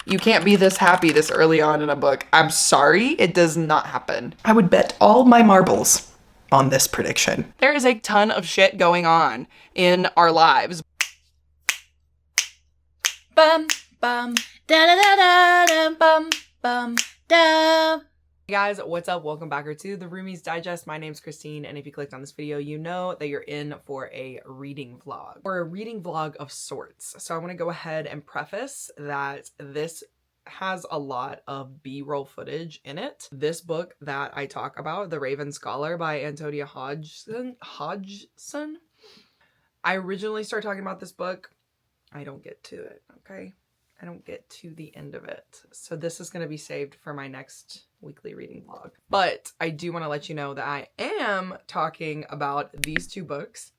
You can't be this happy this early on in a book. I'm sorry, it does not happen. I would bet all my marbles on this prediction. There is a ton of shit going on in our lives. Bum, bum, da da da da da, bum, bum, da. Hey guys, what's up? Welcome back to the Roomies Digest. My name's Christine, and if you clicked on this video, you know that you're in for a reading vlog, or a reading vlog of sorts. So I want to go ahead and preface that this has a lot of B-roll footage in it. This book that I talk about, The Raven Scholar by Antonia Hodgson. I originally started talking about this book. I don't get to it, okay? I don't get to the end of it. So this is going to be saved for my next weekly reading vlog. But I do want to let you know that I am talking about these two books.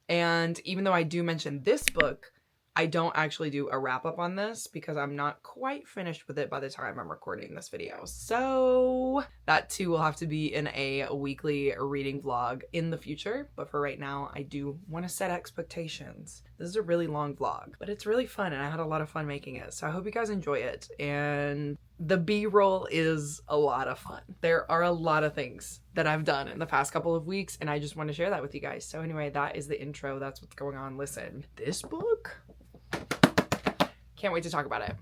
And even though I do mention this book, I don't actually do a wrap up on this because I'm not quite finished with it by the time I'm recording this video. So that too will have to be in a weekly reading vlog in the future. But for right now, I do want to set expectations. This is a really long vlog, but it's really fun and I had a lot of fun making it. So I hope you guys enjoy it. And the B-roll is a lot of fun. There are a lot of things that I've done in the past couple of weeks and I just want to share that with you guys. So anyway, that is the intro. That's what's going on. Listen, this book, can't wait to talk about it.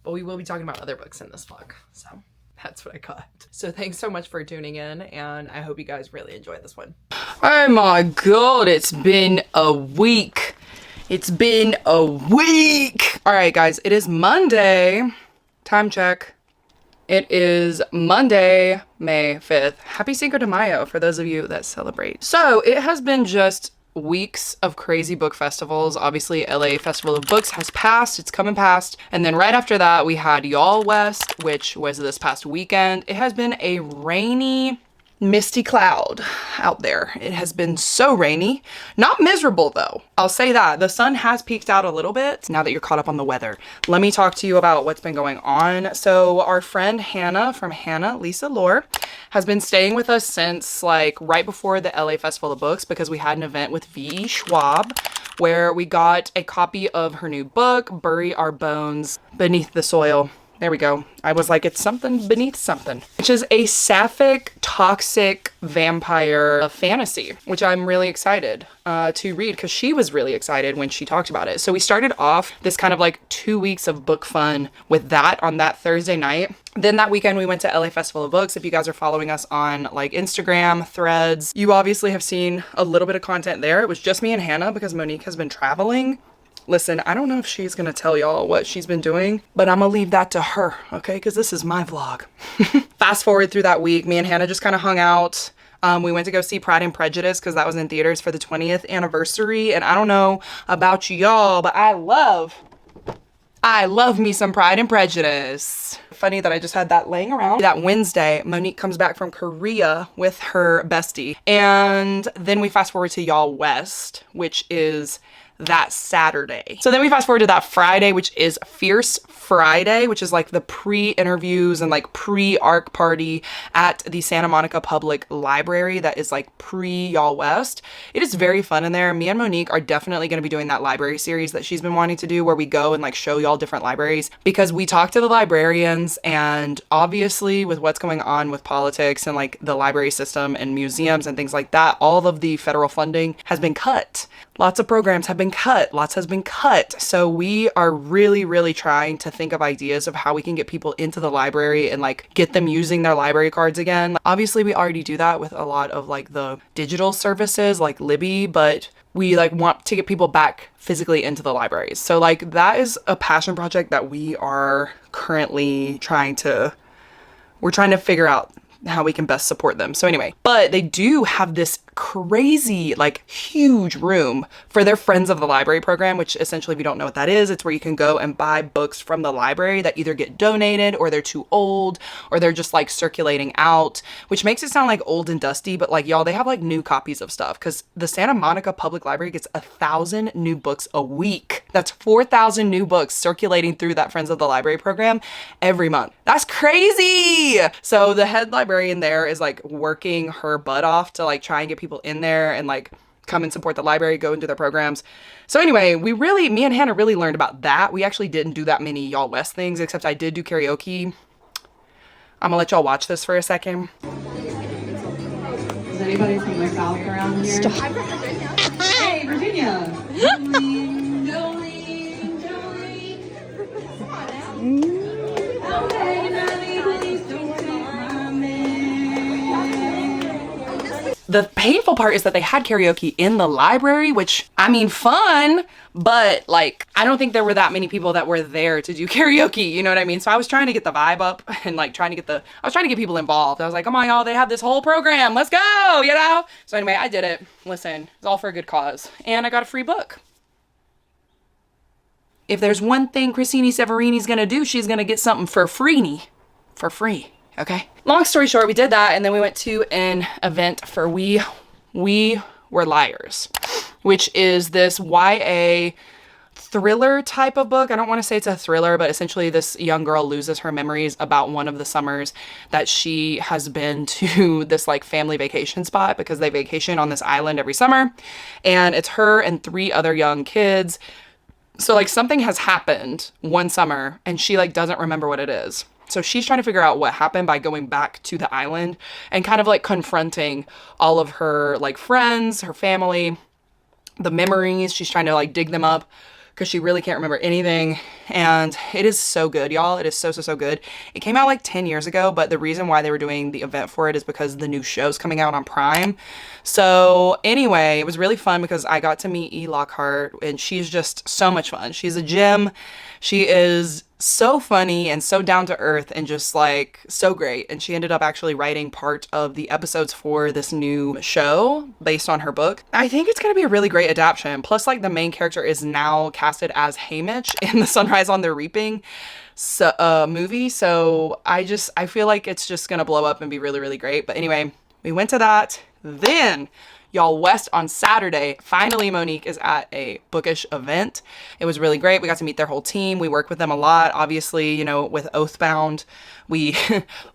But we will be talking about other books in this vlog. So that's what I got. So thanks so much for tuning in and I hope you guys really enjoy this one. Oh my God, it's been a week. It's been a week. All right, guys, it is Monday. Time check. It is Monday, May 5th. Happy Cinco de Mayo for those of you that celebrate. So it has been just weeks of crazy book festivals. Obviously, LA Festival of Books has passed. It's come and passed. And then right after that, we had Y'all West, which was this past weekend. It has been a rainy, misty cloud out there. It has been so rainy. Not miserable though. I'll say that. The sun has peeked out a little bit now that you're caught up on the weather. Let me talk to you about what's been going on. So our friend Hannah from Hannah, Lisa Lore, has been staying with us since like right before the LA Festival of Books because we had an event with V.E. Schwab where we got a copy of her new book, Bury Our Bones Beneath the Soil. There we go. I was like, it's something beneath something, which is a sapphic, toxic vampire fantasy, which I'm really excited to read because she was really excited when she talked about it. So we started off this kind of like 2 weeks of book fun with that on that Thursday night. Then that weekend we went to LA Festival of Books. If you guys are following us on like Instagram, Threads, you obviously have seen a little bit of content there. It was just me and Hannah because Monique has been traveling. Listen, I don't know if she's gonna tell y'all what she's been doing, but I'm gonna leave that to her, okay? Because this is my vlog. Fast forward through that week, me and Hannah just kind of hung out. We went to go see Pride and Prejudice because that was in theaters for the 20th anniversary. And I don't know about y'all, but I love me some Pride and Prejudice. Funny that I just had that laying around. That Wednesday, Monique comes back from Korea with her bestie. And then we fast forward to Y'all West, which is that Saturday. So then we fast forward to that Friday, which is Fierce Friday, which is like the pre-interviews and like pre-ARC party at the Santa Monica Public Library that is like pre-Y'all West. It is very fun in there. Me and Monique are definitely going to be doing that library series that she's been wanting to do where we go and like show y'all different libraries because we talk to the librarians and obviously with what's going on with politics and like the library system and museums and things like that, all of the federal funding has been cut. Lots of programs have been cut. Lots has been cut. So we are really, really trying to think of ideas of how we can get people into the library and like get them using their library cards again. Obviously, we already do that with a lot of like the digital services like Libby, but we like want to get people back physically into the libraries. So like that is a passion project that we are currently trying to figure out how we can best support them. So anyway, but they do have this crazy, like huge room for their Friends of the Library program, which essentially, if you don't know what that is, it's where you can go and buy books from the library that either get donated or they're too old or they're just like circulating out, which makes it sound like old and dusty, but like y'all, they have like new copies of stuff because the Santa Monica Public Library gets 1,000 new books a week. That's 4,000 new books circulating through that Friends of the Library program every month. That's crazy. So the head librarian there is like working her butt off to like try and get people in there and like come and support the library, go and do their programs. So anyway, me and Hannah really learned about that. We actually didn't do that many Y'all West things, except I did do karaoke. I'm gonna let y'all watch this for a second. Is anybody from the South around here? Stop. Hey, Virginia. Jolene, Jolene, Jolene. Come on now. Okay, Mandy, please don't take my man. The painful part is that they had karaoke in the library, which, I mean, fun, but like, I don't think there were that many people that were there to do karaoke, you know what I mean? So I was trying to get the vibe up and like I was trying to get people involved. I was like, come on, y'all, they have this whole program, let's go, you know? So anyway, I did it. Listen, it's all for a good cause. And I got a free book. If there's one thing Christine Severini's gonna do, she's gonna get something for free. For free, okay? Long story short, we did that, and then we went to an event for We Were Liars, which is this YA thriller type of book. I don't want to say it's a thriller, but essentially this young girl loses her memories about one of the summers that she has been to this like family vacation spot, because they vacation on this island every summer, and it's her and 3 other young kids. So like something has happened one summer and she like doesn't remember what it is. So she's trying to figure out what happened by going back to the island and kind of like confronting all of her like friends, her family, the memories. She's trying to like dig them up because she really can't remember anything. And it is so good, y'all. It is so, so, so good. It came out like 10 years ago, but the reason why they were doing the event for it is because the new show's coming out on Prime. So anyway, it was really fun because I got to meet E. Lockhart, and she's just so much fun. She's a gem. She is so funny and so down to earth and just like so great. And she ended up actually writing part of the episodes for this new show based on her book. I think it's going to be a really great adaptation. Plus, like, the main character is now casted as Hamish in the Sunrise on the Reaping movie. So I feel like it's just going to blow up and be really, really great. But anyway, we went to that. Then Y'all West on Saturday, finally Monique is at a Bookish event. It was really great. We got to meet their whole team. We work with them a lot. Obviously, you know, with Oathbound, we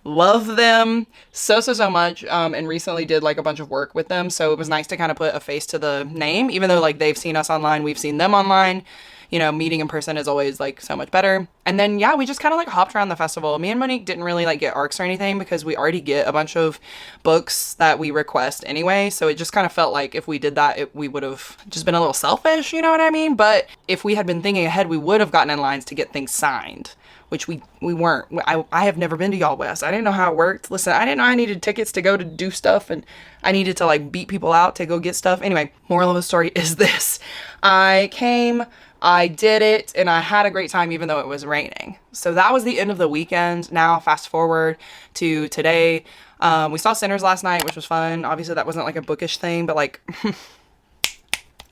love them so, so, so much, and recently did like a bunch of work with them. So it was nice to kind of put a face to the name, even though like they've seen us online, we've seen them online. You know, meeting in person is always like so much better. And then, yeah, we just kind of like hopped around the festival. Me and Monique didn't really like get ARCs or anything because we already get a bunch of books that we request anyway. So it just kind of felt like if we did that, we would have just been a little selfish, you know what I mean? But if we had been thinking ahead, we would have gotten in lines to get things signed, which we weren't. I have never been to Y'all West. I didn't know how it worked. Listen, I didn't know I needed tickets to go to do stuff, and I needed to like beat people out to go get stuff. Anyway, moral of the story is this. I came, I did it, and I had a great time even though it was raining. So that was the end of the weekend. Now fast forward to today. We saw Sinners last night, which was fun. Obviously that wasn't like a Bookish thing, but like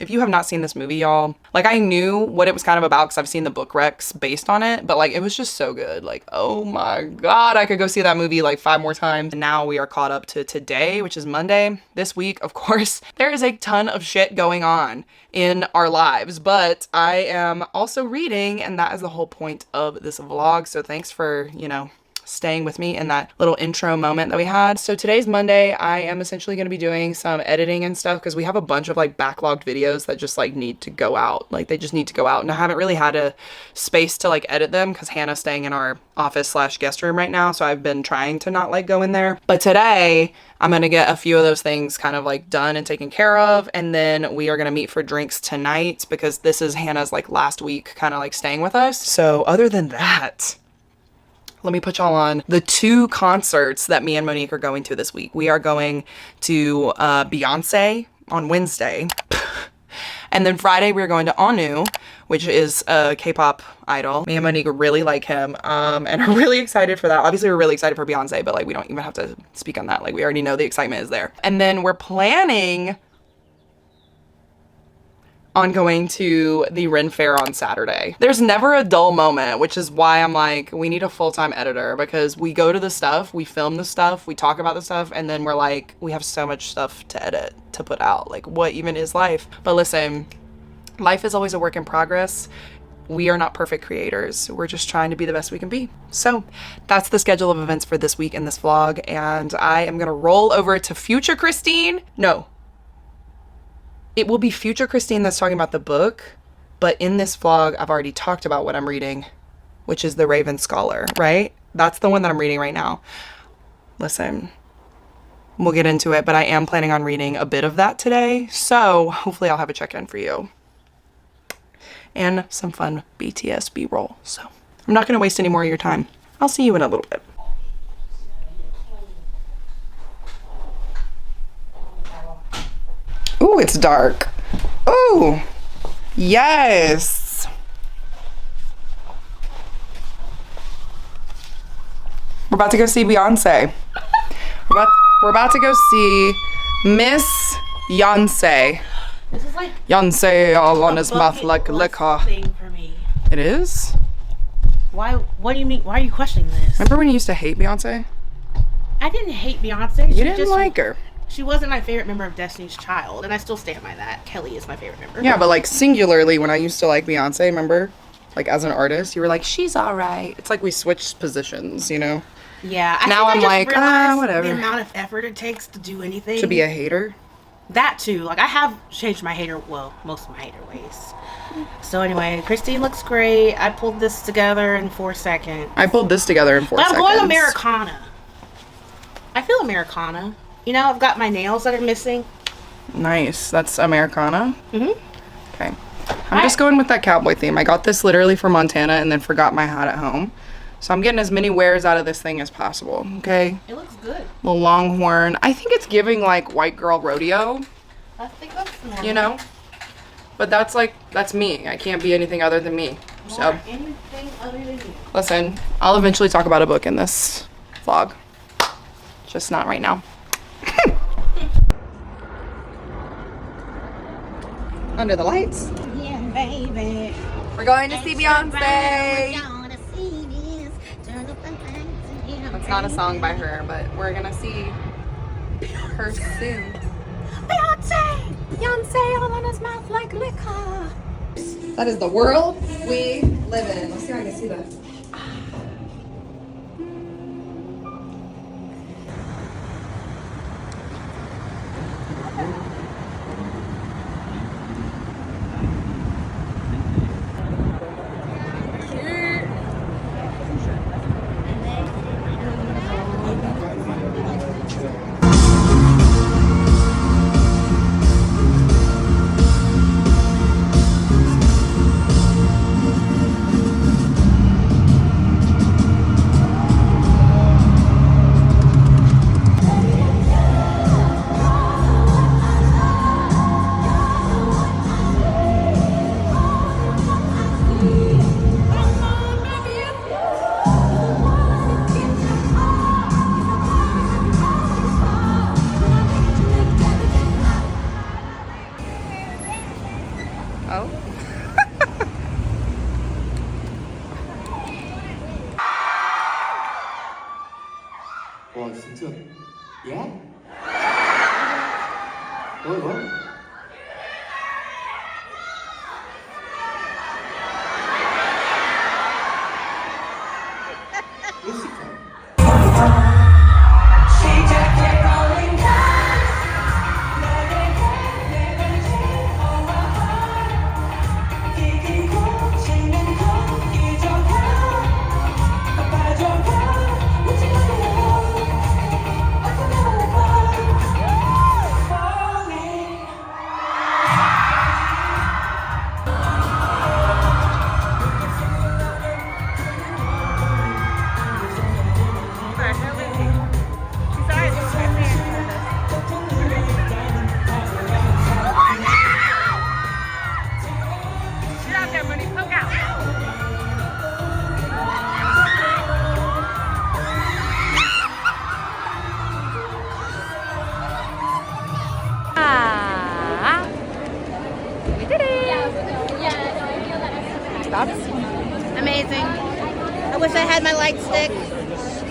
if you have not seen this movie, y'all, like I knew what it was kind of about because I've seen the book recs based on it, but like it was just so good. Like, oh my God, I could go see that movie like 5 more times. And now we are caught up to today, which is Monday. This week, of course, there is a ton of shit going on in our lives, but I am also reading, and that is the whole point of this vlog. So thanks for, you know, staying with me in that little intro moment that we had. So today's Monday. I am essentially going to be doing some editing and stuff because we have a bunch of like backlogged videos that just like need to go out. Like they just need to go out, and I haven't really had a space to like edit them because Hannah's staying in our office / guest room right now. So I've been trying to not like go in there. But today I'm going to get a few of those things kind of like done and taken care of. And then we are going to meet for drinks tonight because this is Hannah's like last week kind of like staying with us. So other than that, let me put y'all on the 2 concerts that me and Monique are going to this week. We are going to Beyonce on Wednesday. And then Friday we're going to Anu, which is a K-pop idol. Me and Monique really like him and are really excited for that. Obviously we're really excited for Beyonce, but like we don't even have to speak on that. Like we already know the excitement is there. And then we're planning on going to the Ren Faire on Saturday. There's never a dull moment, which is why I'm like, we need a full-time editor, because we go to the stuff, we film the stuff, we talk about the stuff, and then we're like, we have so much stuff to edit, to put out. Like, what even is life? But listen, life is always a work in progress. We are not perfect creators. We're just trying to be the best we can be. So that's the schedule of events for this week in this vlog, and I am gonna roll over to future Christine. No. it will be future Christine that's talking about the book, but in this vlog, I've already talked about what I'm reading, which is The Raven Scholar, right? That's the one that I'm reading right now. Listen, we'll get into it, but I am planning on reading a bit of that today, so hopefully I'll have a check-in for you. And some fun BTS B-roll, so I'm not gonna waste any more of your time. I'll see you in a little bit. Ooh, it's dark. Ooh, yes. We're about to go see Beyonce. We're about to go see Miss Beyonce. This is like Beyonce all on his mouth like liquor. Thing for me. It is? Why? What do you mean? Why are you questioning this? Remember when you used to hate Beyonce? I didn't hate Beyonce. You didn't like her. She wasn't my favorite member of Destiny's Child, and I still stand by that. Kelly is my favorite member. Yeah, but like singularly, when I used to like Beyonce, remember? Like as an artist, you were like, she's all right. It's like we switched positions, you know? Yeah. Now I'm like, whatever. The amount of effort it takes to do anything. To be a hater? That too. Like I have changed my hater, well, most of my hater ways. So anyway, Christine looks great. I pulled this together in 4 seconds. I pulled this together in 4 seconds. But I'm going Americana. I feel Americana. You know, I've got my nails that are missing. Nice. That's Americana? Mm-hmm. Okay. I'm just going with that cowboy theme. I got this literally from Montana and then forgot my hat at home. So I'm getting as many wears out of this thing as possible, okay? It looks good. Little longhorn. I think it's giving like white girl rodeo, I think that's normal. you know? But that's like, that's me. I can't be anything other than me. So, Anything other than you. listen, I'll eventually talk about a book in this vlog. Just not right now. Under the lights. Yeah, baby. We're going to see Beyonce. That's not a song by her, but we're gonna see her soon. Beyonce! Beyonce all on his mouth like liquor. That is the world we live in. Let's see if I can see that. 와 진짜 야? 뭐? That's Amazing. I wish I had my light stick.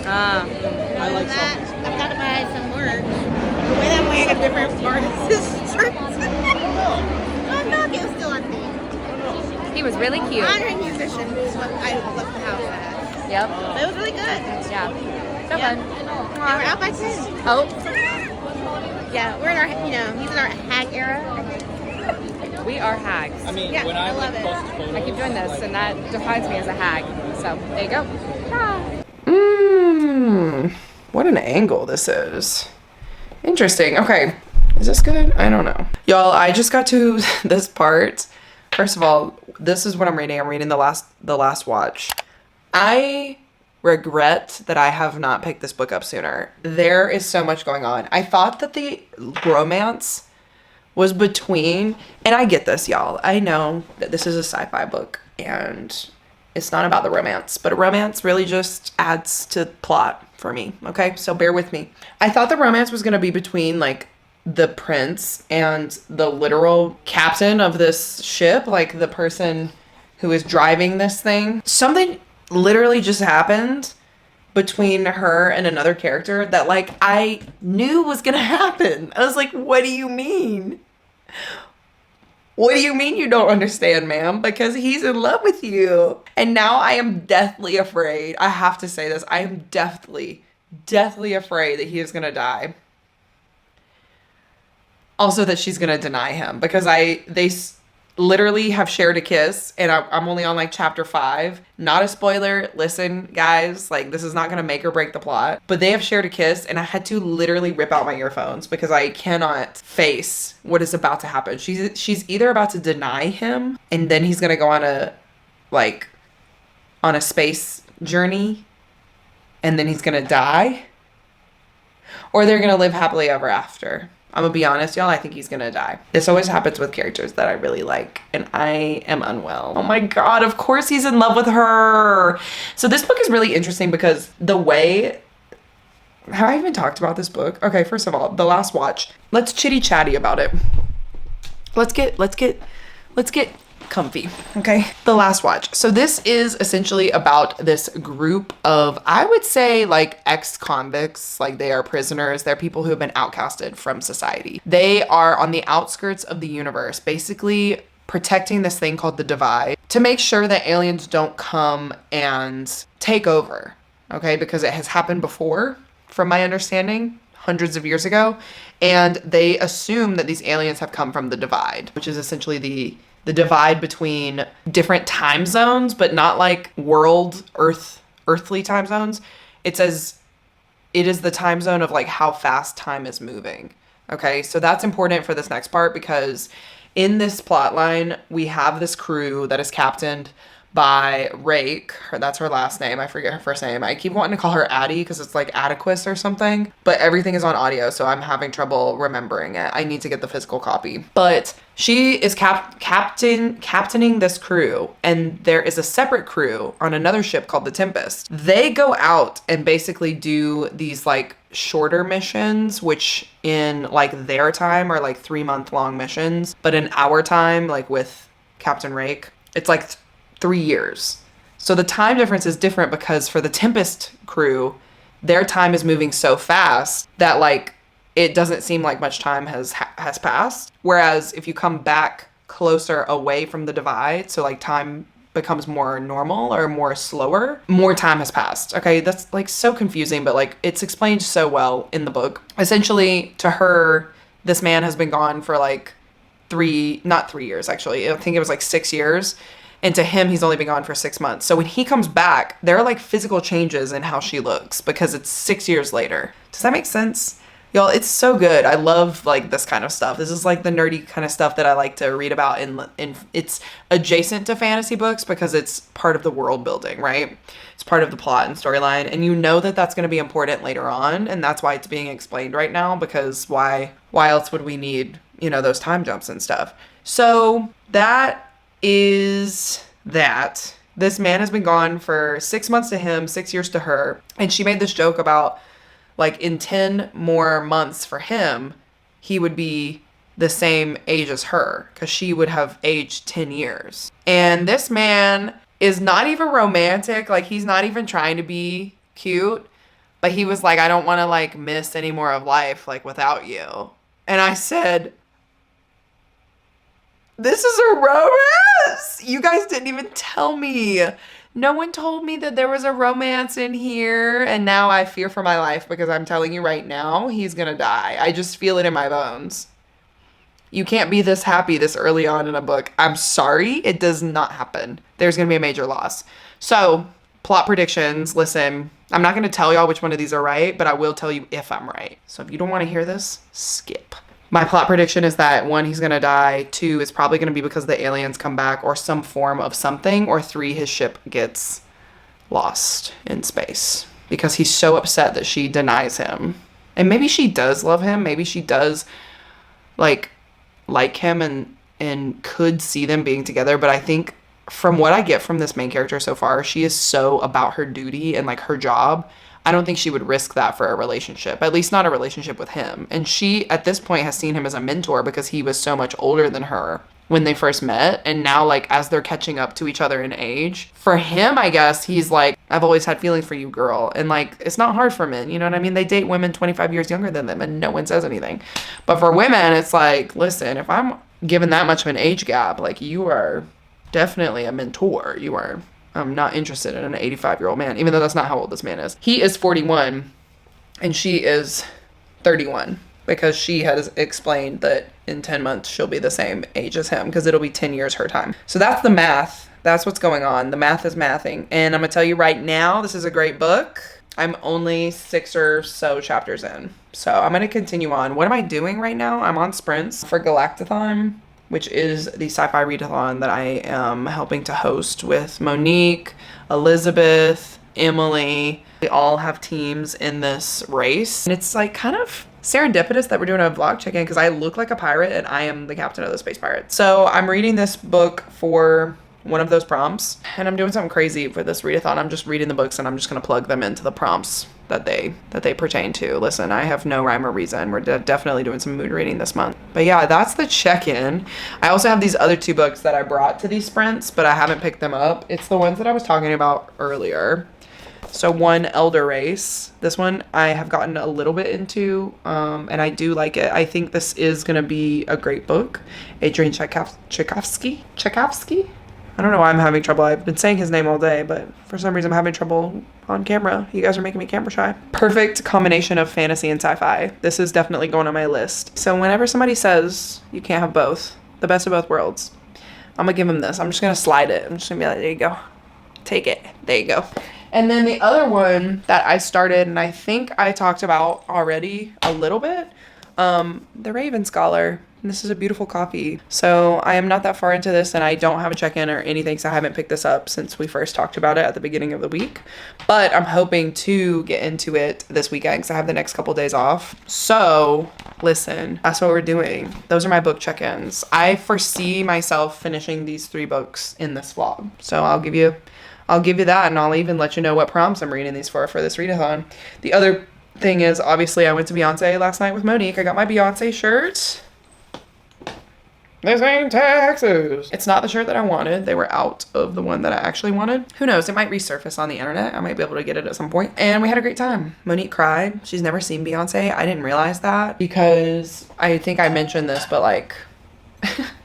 ah. Other than that, I've got to buy some words. The way I'm wearing a different part of this shirt. I'm not getting still on me. He was really cute. Honoring musicians is what I left the house at. Yep. But it was really good. Yeah. So Yeah. fun. And we're out by 10. Oh. Yeah, we're in our, he's in our hag era, I think. We are hags. I mean, Yeah, when I I love like, it. post photos, I keep doing this, like, and that defines me as a hag. So there you go. What an angle this is. Interesting. Okay. Is this good? I don't know. Y'all, I just got to this part. First of all, this is what I'm reading. I'm reading the last watch. I regret that I have not picked this book up sooner. There is so much going on. I thought that the romance was between, and I get this, y'all. I know that this is a sci-fi book and it's not about the romance, but a romance really just adds to plot for me. Okay, so bear with me. I thought the romance was going to be between like the prince and the literal captain of this ship, like the person who is driving this thing. Something literally just happened between her and another character that like I knew was gonna happen. I was like, what do you mean? What do you mean you don't understand, ma'am? Because he's in love with you. And now I am deathly afraid. I have to say this. I am deathly afraid that he is gonna die. Also that she's gonna deny him because they literally have shared a kiss, and I'm only on like chapter 5. Not a spoiler. Listen, guys, like this is not gonna make or break the plot, but they have shared a kiss, and I had to literally rip out my earphones because I cannot face what is about to happen. She's either about to deny him, and then he's gonna go on a space journey, and then he's gonna die, or they're gonna live happily ever after. I'm gonna be honest, y'all, I think he's gonna die. This always happens with characters that I really like, and I am unwell. Oh my God, of course he's in love with her. So this book is really interesting because the way, have I even talked about this book? Okay, first of all, The Last Watch. Let's chitty chatty about it. Let's get comfy, okay? The Last Watch. So this is essentially about this group of, I would say, like ex-convicts. Like they are prisoners. They're people who have been outcasted from society. They are on the outskirts of the universe, basically protecting this thing called the Divide to make sure that aliens don't come and take over, okay? Because it has happened before, from my understanding, hundreds of years ago. And they assume that these aliens have come from the Divide, which is essentially the divide between different time zones, but not like earthly time zones. It is the time zone of like how fast time is moving. Okay, so that's important for this next part because in this plot line, we have this crew that is captained by Rake. That's her last name. I forget her first name. I keep wanting to call her Addie because it's like Atticus or something, but everything is on audio, so I'm having trouble remembering it. I need to get the physical copy. But she is captaining this crew, and there is a separate crew on another ship called the Tempest. They go out and basically do these like shorter missions, which in like their time are like 3-month long missions, but in our time, like with Captain Rake, it's like 3 years. So the time difference is different because for the Tempest crew, their time is moving so fast that like it doesn't seem like much time has passed. Whereas if you come back closer away from the Divide, so like time becomes more normal or more slower, more time has passed. Okay, that's like so confusing, but like it's explained so well in the book. Essentially, to her, this man has been gone for like not 3 years actually. I think it was like 6 years. And to him, he's only been gone for 6 months. So when he comes back, there are like physical changes in how she looks because it's 6 years later. Does that make sense? Y'all, it's so good. I love like this kind of stuff. This is like the nerdy kind of stuff that I like to read about. And it's adjacent to fantasy books because it's part of the world building, right? It's part of the plot and storyline. And you know that that's going to be important later on. And that's why it's being explained right now, because why else would we need, those time jumps and stuff? So that is that. This man has been gone for 6 months to him, 6 years to her. And she made this joke about like in 10 more months for him, he would be the same age as her because she would have aged 10 years. And this man is not even romantic. Like he's not even trying to be cute, but he was like, I don't want to like miss any more of life like without you. And I said, this is a romance. You guys didn't even tell me. No one told me that there was a romance in here. And now I fear for my life because I'm telling you right now, he's going to die. I just feel it in my bones. You can't be this happy this early on in a book. I'm sorry, it does not happen. There's going to be a major loss. So, plot predictions. Listen, I'm not going to tell y'all which one of these are right, but I will tell you if I'm right. So if you don't want to hear this, skip. My plot prediction is that 1, he's going to die. 2, it's probably going to be because the aliens come back or some form of something. Or 3, his ship gets lost in space because he's so upset that she denies him. And maybe she does love him. Maybe she does like him and could see them being together. But I think from what I get from this main character so far, she is so about her duty and like her job. I don't think she would risk that for a relationship, at least not a relationship with him. And she, at this point, has seen him as a mentor because he was so much older than her when they first met. And now, like, as they're catching up to each other in age, for him, I guess, he's like, I've always had feelings for you, girl. And, like, it's not hard for men, you know what I mean? They date women 25 years younger than them and no one says anything. But for women, it's like, listen, if I'm given that much of an age gap, like, you are definitely a mentor. You are... I'm not interested in an 85-year-old man, even though that's not how old this man is. He is 41 and she is 31 because she has explained that in 10 months she'll be the same age as him because it'll be 10 years her time. So that's the math. That's what's going on. The math is mathing. And I'm going to tell you right now, this is a great book. I'm only 6 or so chapters in. So I'm going to continue on. What am I doing right now? I'm on sprints for Galactathon, which is the sci-fi readathon that I am helping to host with Monique, Elizabeth, Emily. We all have teams in this race. And it's like kind of serendipitous that we're doing a vlog check-in because I look like a pirate and I am the captain of the space pirates. So I'm reading this book for one of those prompts and I'm doing something crazy for this readathon. I'm just reading the books and I'm just going to plug them into the prompts that they pertain to. Listen, I have no rhyme or reason. We're definitely doing some mood reading this month. But yeah, that's the check-in. I also have these other 2 books that I brought to these sprints, but I haven't picked them up. It's the ones that I was talking about earlier. So 1, Elder Race. This one I have gotten a little bit into, and I do like it. I think this is going to be a great book. Adrian Tchaikovsky? I don't know why I'm having trouble. I've been saying his name all day, but for some reason I'm having trouble on camera. You guys are making me camera shy. Perfect combination of fantasy and sci-fi. This is definitely going on my list. So whenever somebody says you can't have both, the best of both worlds, I'm gonna give them this. I'm just gonna slide it. I'm just gonna be like, there you go. Take it. There you go. And then the other one that I started, and I think I talked about already a little bit, The Raven Scholar. And this is a beautiful coffee. So I am not that far into this and I don't have a check-in or anything, so I haven't picked this up since we first talked about it at the beginning of the week. But I'm hoping to get into it this weekend because I have the next couple days off. So listen, that's what we're doing. Those are my book check-ins. I foresee myself finishing these 3 books in this vlog. So I'll give you that, and I'll even let you know what prompts I'm reading these for this readathon. The other thing is, obviously, I went to Beyonce last night with Monique. I got my Beyonce shirt. This ain't Texas. It's not the shirt that I wanted. They were out of the one that I actually wanted. Who knows? It might resurface on the internet. I might be able to get it at some point. And we had a great time. Monique cried. She's never seen Beyonce. I didn't realize that because I think I mentioned this, but like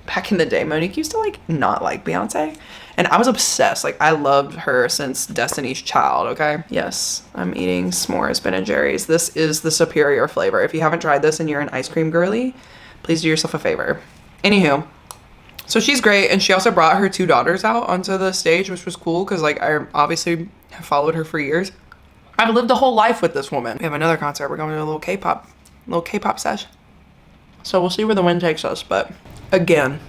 back in the day, Monique used to like not like Beyonce. And I was obsessed. Like I loved her since Destiny's Child, okay? Yes, I'm eating s'mores Ben & Jerry's. This is the superior flavor. If you haven't tried this and you're an ice cream girly, please do yourself a favor. Anywho, so she's great, and she also brought her 2 daughters out onto the stage, which was cool because like I obviously have followed her for years. I've lived a whole life with this woman. We have another concert. We're going to a little K-pop sesh. So we'll see where the wind takes us. But again,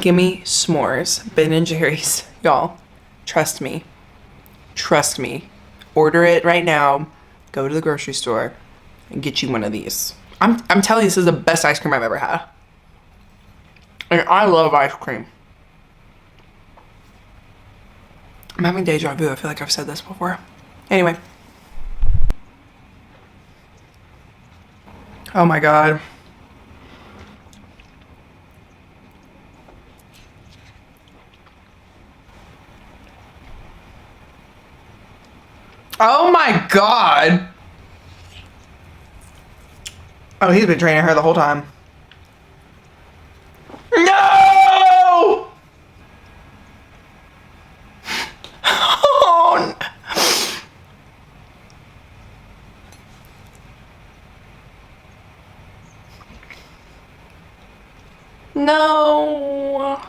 gimme s'mores, Ben & Jerry's, y'all. Trust me. Order it right now. Go to the grocery store and get you one of these. I'm telling you, this is the best ice cream I've ever had. And I love ice cream. I'm having deja vu. I feel like I've said this before. Anyway. Oh my God. Oh my God. Oh, he's been training her the whole time. No! Oh, no. No.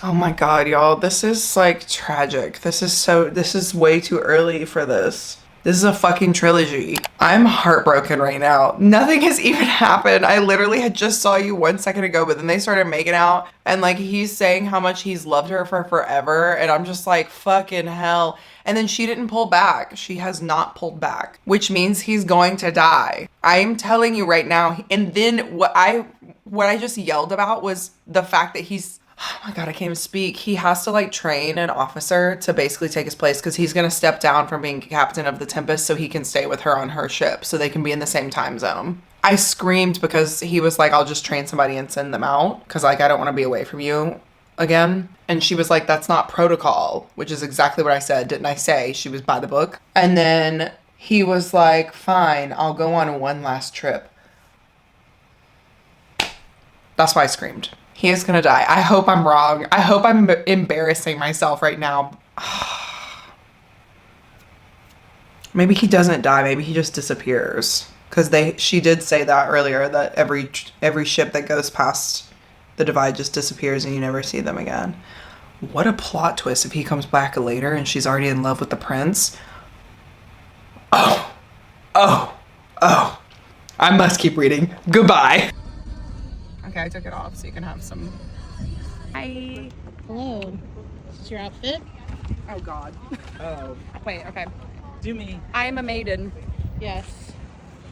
Oh my god, y'all. This is like tragic. This is way too early for this. This is a fucking trilogy. I'm heartbroken right now. Nothing has even happened. I literally had just saw you 1 second ago, but then they started making out and like he's saying how much he's loved her for forever. And I'm just like, fucking hell. And then she didn't pull back. She has not pulled back, which means he's going to die. I'm telling you right now. And then what I just yelled about was the fact that oh my god, I can't even speak. He has to like train an officer to basically take his place because he's gonna step down from being captain of the Tempest so he can stay with her on her ship so they can be in the same time zone. I screamed because he was like, I'll just train somebody and send them out because like I don't want to be away from you again. And she was like, that's not protocol, which is exactly what I said. Didn't I say she was by the book? And then he was like, fine, I'll go on one last trip. That's why I screamed. He is gonna die. I hope I'm wrong. I hope I'm embarrassing myself right now. Maybe he doesn't die. Maybe he just disappears. Because she did say that earlier, that every ship that goes past the divide just disappears and you never see them again. What a plot twist if he comes back later and she's already in love with the prince. Oh. I must keep reading. Goodbye. Okay, I took it off so you can have some. Hi. Hello. Is this your outfit? Oh God. Oh. Wait, okay. Do me. I am a maiden. Yes.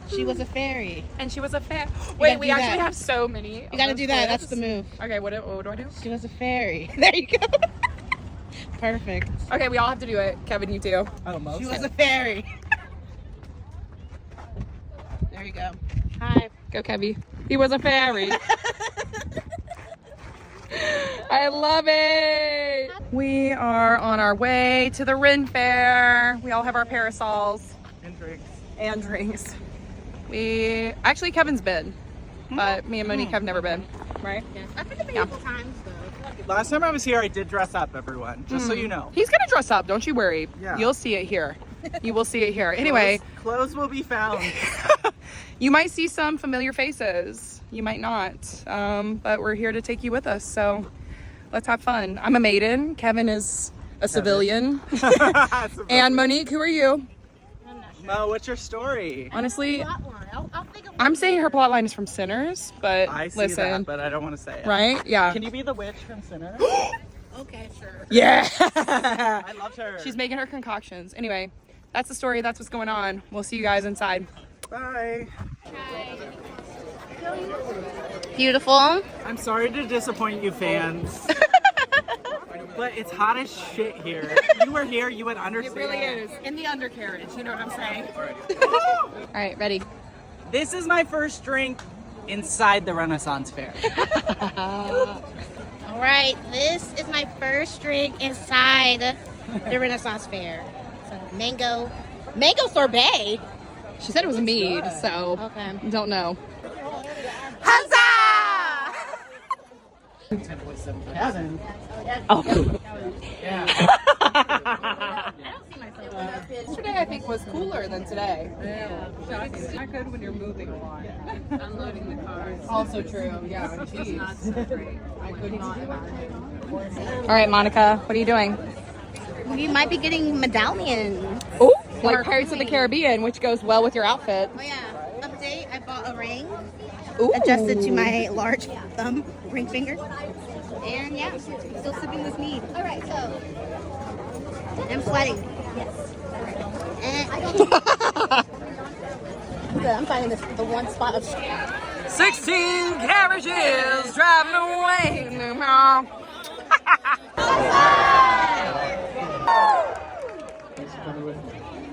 She was a fairy. And she was a fair. Wait, we do actually that. have so many. You gotta do that. That's the move. Okay, what do I do? She was a fairy. There you go. Perfect. Okay, we all have to do it. Kevin, you too. Oh, most. She was a fairy. There you go. Hi. Go, Kevy. He was a fairy. I love it. We are on our way to the Ren Faire. We all have our parasols. And drinks. Actually, Kevin's been, but me and Monique have never been, right? Yes. I've been to multiple times though. Last time I was here, I did dress up, everyone. Just so you know. He's gonna dress up, don't you worry. Yeah. You'll see it here. You will see it here. Anyway. Clothes will be found. You might see some familiar faces. You might not. But we're here to take you with us, so let's have fun. I'm a maiden. Kevin is a civilian. And Monique, who are you? Mo, what's your story? Honestly, I'll think of I'm saying her plot line is from Sinners, but I see listen. that, but I don't want to say it. Right? Yeah. Can you be the witch from Sinner? Okay, sure. Yeah. I loved her. She's making her concoctions. Anyway, that's the story. That's what's going on. We'll see you guys inside. Bye. Beautiful. I'm sorry to disappoint you, fans. But it's hot as shit here. If you were here, you would understand. It really is. In the undercarriage, you know what I'm saying? All right, ready. This is my first drink inside the Renaissance Fair. All right, this is my first drink inside the Renaissance Fair. So mango sorbet. She said it was mead, so Okay. don't know. Huzzah! Kevin. Oh. Yeah. Yesterday I think was cooler than today. Yeah. It's not good when you're moving a lot. Unloading the cars. Also true. Yeah. Jeez. I could not imagine. All right, Monica, what are you doing? We might be getting medallions. Oh, like Pirates of the Caribbean, which goes well with your outfit. Oh yeah. Update, I bought a ring. Ooh. Adjusted to my large thumb ring finger. And yeah, still sipping this mead. All right, so I'm sweating. Yes. I'm finding the one spot of 16 carriages driving away.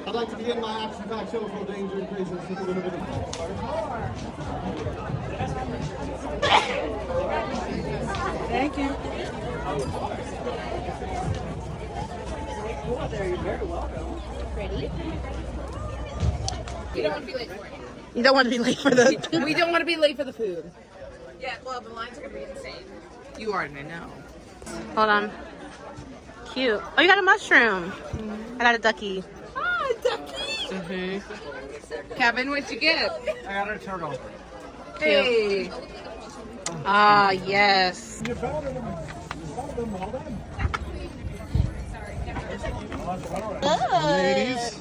I'd like to begin my action-packed show for Danger and Crazy with a little bit of... Thank you. You're very welcome. Ready? You don't want to be late for it. You don't want to be late for the. We don't want to be late for the food. Yeah, well, the lines are going to be insane. You already know. Hold on. Cute. Oh, you got a mushroom. I got a ducky. Ah, ducky. Kevin, what'd you get? I got a turtle. Hey. Ah, yes. Ladies.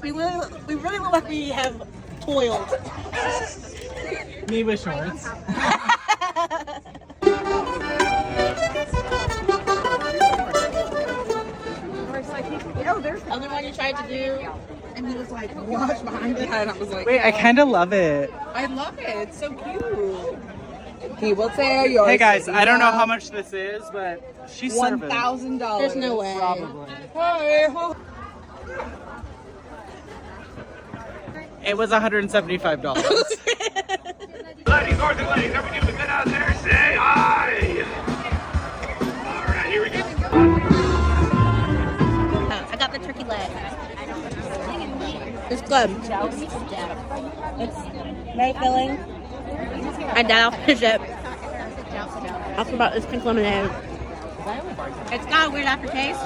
We really look like we have toiled. Me with shorts. Other one you tried to do, and he was like, watch behind it. And I was like, Wait, I kind of love it. I love it. It's so cute. He will say yours. Hey guys, I don't know how much this is, but she's serving. $1,000. There's no way. Probably. Hey. It was $175. Ladies, north and ladies, everyone give a good out there, say hi! Alright, here we go. I got the turkey leg. It's good. It's very filling. I doubt I'll finish it. Also about this pink lemonade. It's got a weird aftertaste.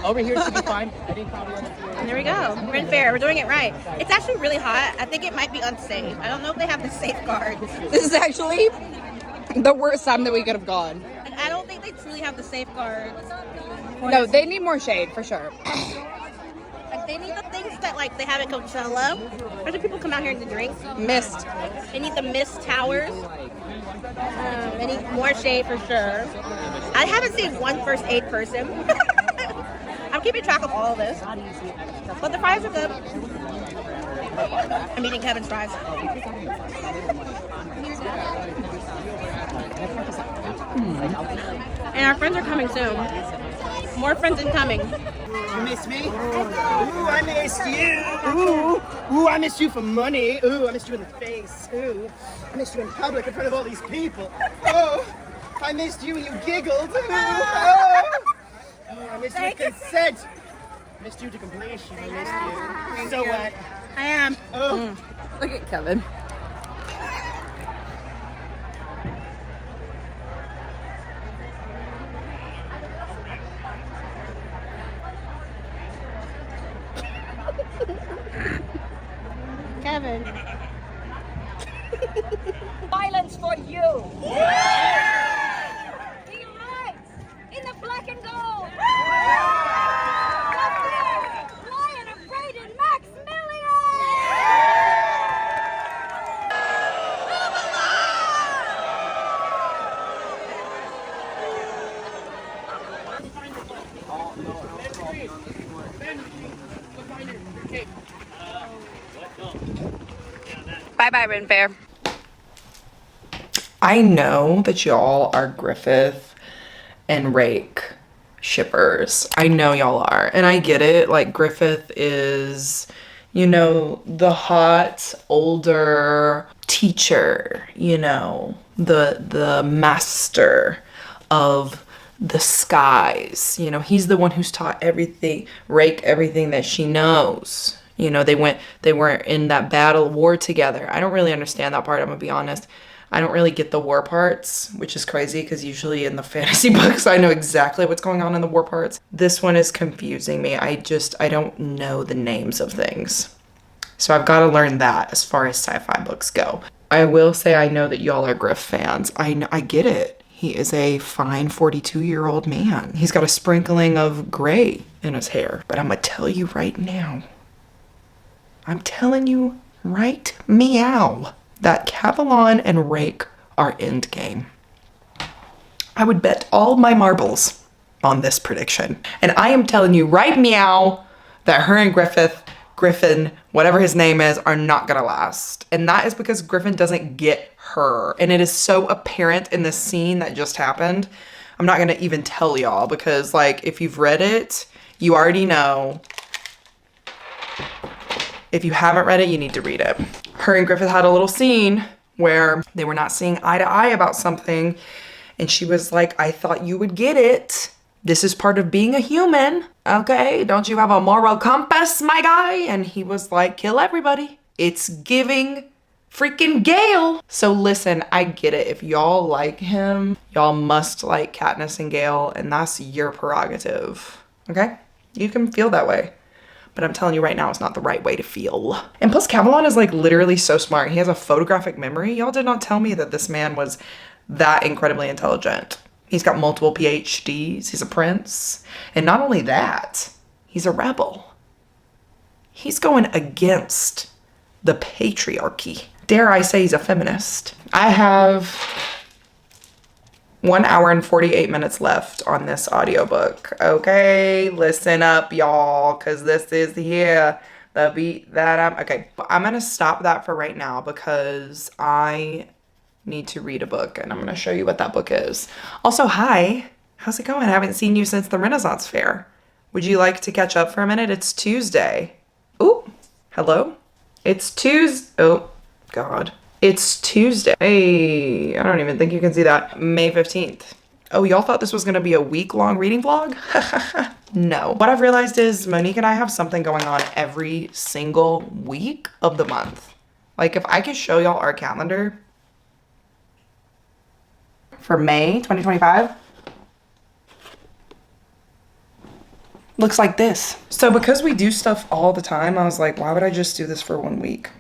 Over here should be fine. And there we go. Ren Faire. We're doing it right. It's actually really hot. I think it might be unsafe. I don't know if they have the safeguards. This is actually the worst time that we could have gone. And I don't think they truly have the safeguards. No, they need more shade for sure. Like, they need the things that like they have at Coachella. Where do people come out here to drink? Mist. They need the mist towers. They need more shade for sure. I haven't seen one first aid person. I'm keeping track of all of this. But the fries are good. I'm eating Kevin's fries. And our friends are coming soon. More friends incoming. You miss me? Ooh, I missed you. Ooh, I missed you for money. Ooh, I missed you in the face. Ooh, I missed you in public in front of all these people. Oh, I missed you when you giggled. Ooh, oh, I missed you with consent. I missed you to completion. I missed you. So what? I am. Oh. Look at Kevin. Kevin. Violence for you. He rides in the black and gold. Lion of Braden Maximilian. Bye-bye, Ren Faire. I know that y'all are Griffith and Rake shippers. I know y'all are. And I get it. Like, Griffith is, you know, the hot, older teacher, you know, the master of the skies. You know, he's the one who's taught Rake everything that she knows. You know, they were in that battle war together. I don't really understand that part, I'm gonna be honest. I don't really get the war parts, which is crazy because usually in the fantasy books, I know exactly what's going on in the war parts. This one is confusing me. I don't know the names of things. So I've got to learn that as far as sci-fi books go. I will say I know that y'all are Griff fans. I get it. He is a fine 42-year-old man. He's got a sprinkling of gray in his hair. But I'm gonna tell you right now, I'm telling you right meow that Cavalon and Rake are endgame. I would bet all my marbles on this prediction. And I am telling you right meow that her and Griffin, whatever his name is, are not gonna last. And that is because Griffin doesn't get her. And it is so apparent in this scene that just happened. I'm not gonna even tell y'all because, like, if you've read it, you already know. If you haven't read it, you need to read it. Her and Griffith had a little scene where they were not seeing eye to eye about something. And she was like, I thought you would get it. This is part of being a human. Okay, don't you have a moral compass, my guy? And he was like, kill everybody. It's giving freaking Gale. So listen, I get it. If y'all like him, y'all must like Katniss and Gale, and that's your prerogative. Okay? You can feel that way. But I'm telling you right now, it's not the right way to feel. And plus, Cavalon is like literally so smart. He has a photographic memory. Y'all did not tell me that this man was that incredibly intelligent. He's got multiple PhDs. He's a prince. And not only that, he's a rebel. He's going against the patriarchy. Dare I say he's a feminist. I have 1 hour and 48 minutes left on this audiobook. Okay, listen up, y'all, because this is here the beat that okay. I'm gonna stop that for right now because I need to read a book and I'm gonna show you what that book is. Also, hi, how's it going? I haven't seen you since the Renaissance Fair. Would you like to catch up for a minute? It's Tuesday. Ooh, hello? It's Tuesday. Oh, God. It's Tuesday. Hey, I don't even think you can see that. May 15th. Oh, y'all thought this was gonna be a week-long reading vlog? No. What I've realized is Monique and I have something going on every single week of the month. Like, if I could show y'all our calendar for May 2025, looks like this. So because we do stuff all the time, I was like, why would I just do this for 1 week?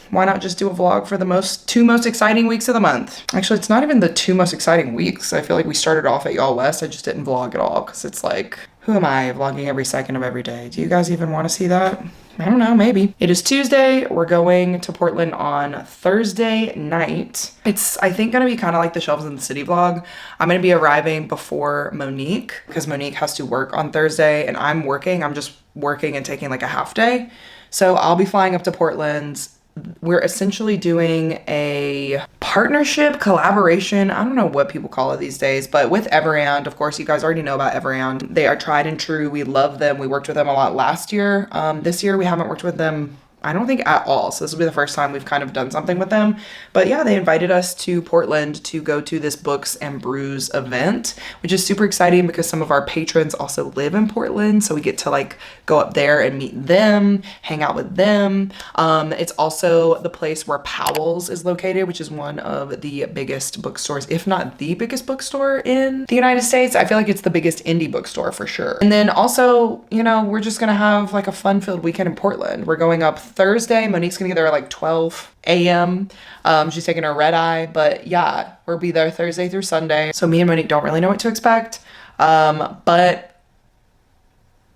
Why not just do a vlog for the two most exciting weeks of the month? Actually, it's not even the 2 most exciting weeks. I feel like we started off at Y'all West. I just didn't vlog at all because it's like, who am I vlogging every second of every day? Do you guys even want to see that? I don't know, maybe. It is Tuesday. We're going to Portland on Thursday night. It's, I think, gonna be kind of like the Shelves in the City vlog. I'm gonna be arriving before Monique because Monique has to work on Thursday and I'm working. I'm just working and taking like a half day. So I'll be flying up to Portland. We're essentially doing a partnership, collaboration, I don't know what people call it these days, but with Everand. Of course, you guys already know about Everand. They are tried and true. We love them. We worked with them a lot last year. This year we haven't worked with them, I don't think, at all. So this will be the first time we've kind of done something with them. But yeah, they invited us to Portland to go to this Books and Brews event, which is super exciting because some of our patrons also live in Portland. So we get to like go up there and meet them, hang out with them. It's also the place where Powell's is located, which is one of the biggest bookstores, if not the biggest bookstore in the United States. I feel like it's the biggest indie bookstore for sure. And then also, you know, we're just gonna have like a fun-filled weekend in Portland. We're going up Thursday. Monique's gonna get there at like 12 a.m. She's taking her red eye, but yeah, we'll be there Thursday through Sunday. So me and Monique don't really know what to expect. But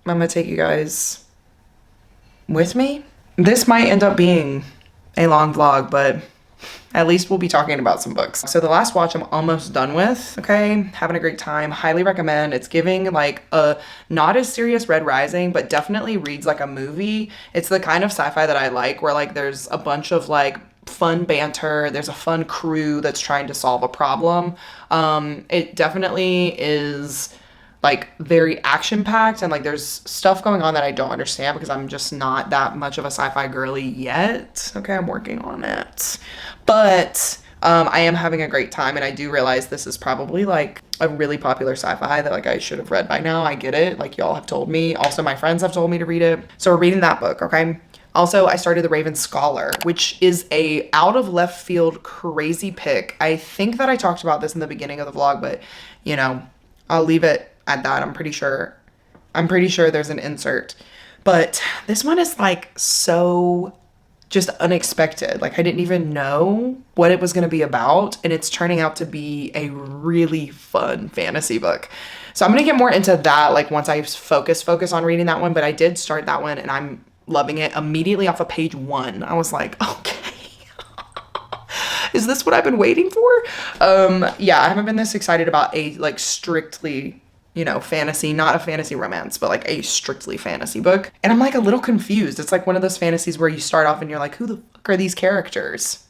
I'm gonna take you guys with me. This might end up being a long vlog, but at least we'll be talking about some books. So The Last Watch I'm almost done with, okay? Having a great time, highly recommend. It's giving like a not as serious Red Rising, but definitely reads like a movie. It's the kind of sci-fi that I like where like there's a bunch of like fun banter, there's a fun crew that's trying to solve a problem. It definitely is like very action packed and like there's stuff going on that I don't understand because I'm just not that much of a sci-fi girly yet. Okay, I'm working on it. But I am having a great time and I do realize this is probably like a really popular sci-fi that like I should have read by now. I get it. Like y'all have told me. Also my friends have told me to read it. So we're reading that book, okay? Also, I started The Raven Scholar, which is a out of left field crazy pick. I think that I talked about this in the beginning of the vlog, but you know, I'll leave it at that. I'm pretty sure there's an insert. But this one is like so just unexpected. Like I didn't even know what it was going to be about, and it's turning out to be a really fun fantasy book. So I'm going to get more into that like once I focus on reading that one, but I did start that one and I'm loving it immediately off of page 1. I was like, okay. Is this what I've been waiting for? Yeah, I haven't been this excited about a like strictly, you know, fantasy, not a fantasy romance, but like a strictly fantasy book. And I'm like a little confused. It's like one of those fantasies where you start off and you're like, who the fuck are these characters?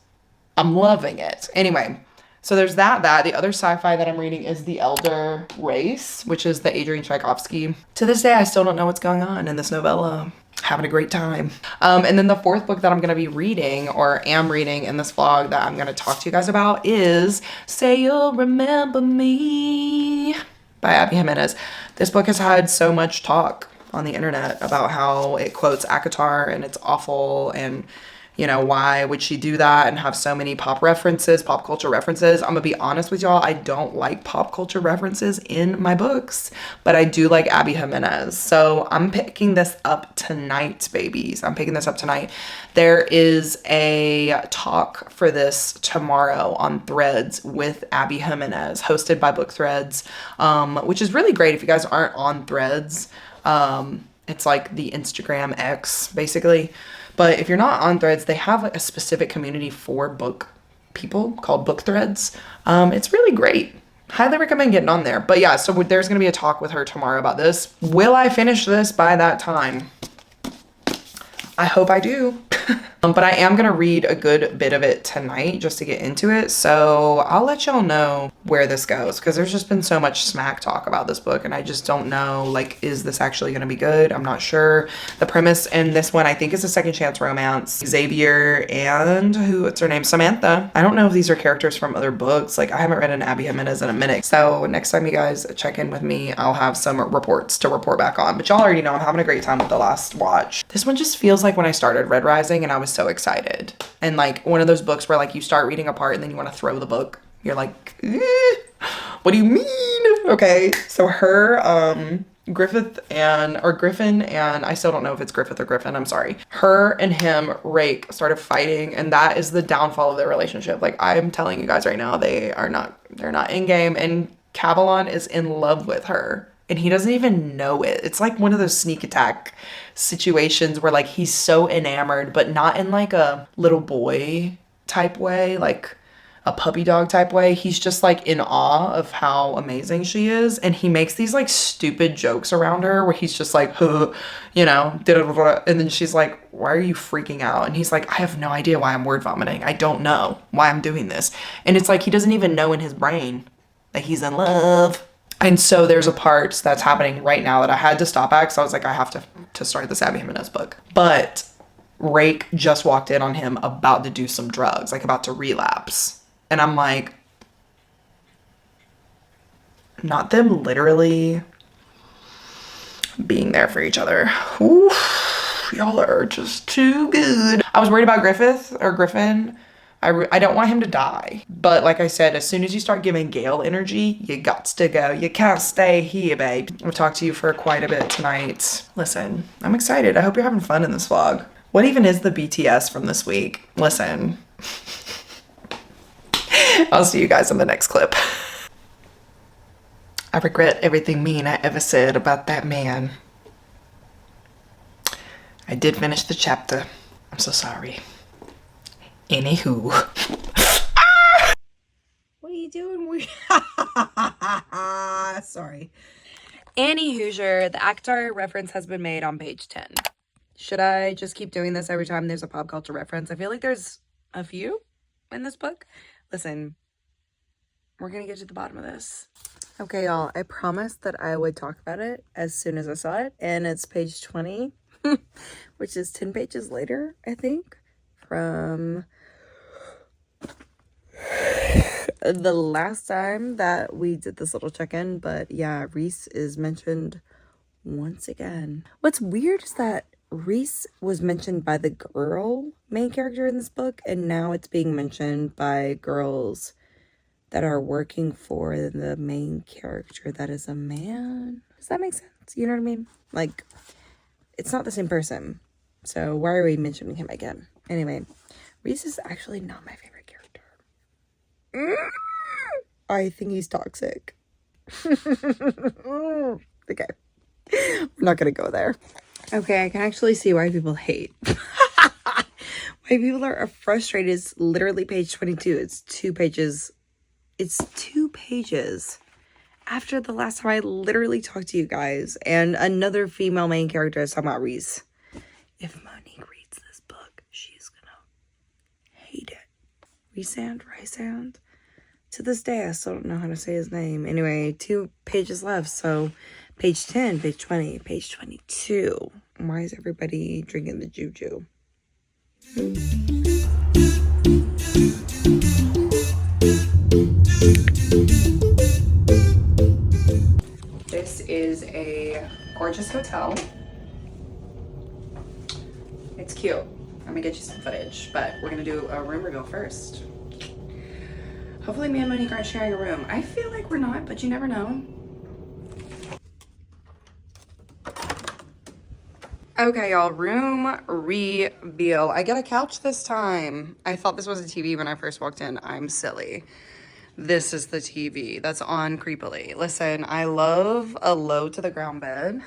I'm loving it. Anyway, so there's that. The other sci-fi that I'm reading is The Elder Race, which is the Adrian Tchaikovsky. To this day, I still don't know what's going on in this novella. Having a great time. And then the fourth book that I'm going to be reading or am reading in this vlog that I'm going to talk to you guys about is Say You'll Remember Me by Abby Jimenez. This book has had so much talk on the internet about how it quotes ACOTAR and it's awful and You know, why would she do that and have so many pop culture references? I'm gonna be honest with y'all, I don't like pop culture references in my books, but I do like Abby Jimenez. So I'm picking this up tonight, babies. I'm picking this up tonight. There is a talk for this tomorrow on Threads with Abby Jimenez, hosted by Book Threads, which is really great if you guys aren't on Threads. It's like the Instagram X, basically. But if you're not on Threads, they have like a specific community for book people called Book Threads. It's really great. Highly recommend getting on there. But yeah, so there's going to be a talk with her tomorrow about this. Will I finish this by that time? I hope I do. But I am going to read a good bit of it tonight just to get into it. So I'll let y'all know where this goes, because there's just been so much smack talk about this book and I just don't know, like, is this actually going to be good? I'm not sure. The premise in this one, I think, is a second chance romance. Xavier and what's her name? Samantha. I don't know if these are characters from other books. Like, I haven't read an Abby Jimenez in a minute. So next time you guys check in with me, I'll have some reports to report back on. But y'all already know I'm having a great time with the last watch. This one just feels like when I started Red Rising and I was so excited. And like one of those books where like you start reading a part and then you want to throw the book. You're like, what do you mean? Okay, so her, Griffin and I still don't know if it's Griffith or Griffin, I'm sorry. Her and him, Rake, started fighting, and that is the downfall of their relationship. Like, I'm telling you guys right now, they're not in game, and Cavalon is in love with her. And he doesn't even know it. It's like one of those sneak attack situations where like he's so enamored, but not in like a little boy type way, like a puppy dog type way. He's just like in awe of how amazing she is. And he makes these like stupid jokes around her where he's just like, you know, and then she's like, why are you freaking out? And he's like, I have no idea why I'm word vomiting. I don't know why I'm doing this. And it's like he doesn't even know in his brain that he's in love. And so there's a part that's happening right now that I had to stop at because I was like, I have to start this Abby Jimenez book. But Rake just walked in on him about to do some drugs, like about to relapse. And I'm like, not them literally being there for each other. Oof, y'all are just too good. I was worried about Griffin. I don't want him to die. But like I said, as soon as you start giving Gale energy, you gots to go. You can't stay here, babe. I'll talk to you for quite a bit tonight. Listen, I'm excited. I hope you're having fun in this vlog. What even is the BTS from this week? Listen. I'll see you guys in the next clip. I regret everything mean I ever said about that man. I did finish the chapter. I'm so sorry. Anywho. What are you doing? Sorry. Annie Hoosier, the actor reference has been made on page 10. Should I just keep doing this every time there's a pop culture reference? I feel like there's a few in this book. Listen, we're gonna get to the bottom of this. Okay, y'all, I promised that I would talk about it as soon as I saw it, and it's page 20, which is 10 pages later, I think, from the last time that we did this little check-in. But yeah, Reese is mentioned once again. What's weird is that Reese was mentioned by the girl main character in this book, and now it's being mentioned by girls that are working for the main character that is a man. Does that make sense? You know what I mean? Like, it's not the same person. So why are we mentioning him again? Anyway, Reese is actually not my favorite character. I think he's toxic. Okay. I'm not gonna go there. Okay, I can actually see why people hate. Why people are frustrated is literally page 22. It's 2 pages. It's 2 pages after the last time I literally talked to you guys. And another female main character is talking about Reese. If Monique reads this book, she's gonna hate it. Rysand? To this day, I still don't know how to say his name. Anyway, 2 pages left. So page 10, page 20, page 22. Why is everybody drinking the juju? This is a gorgeous hotel. It's cute. I'm gonna get you some footage, but we're gonna do a room reveal first. Hopefully me and Monique aren't sharing a room. I feel like we're not, but you never know. Okay, y'all, room reveal. I get a couch this time. I thought this was a TV when I first walked in. I'm silly. This is the TV that's on creepily. Listen, I love a low to the ground bed.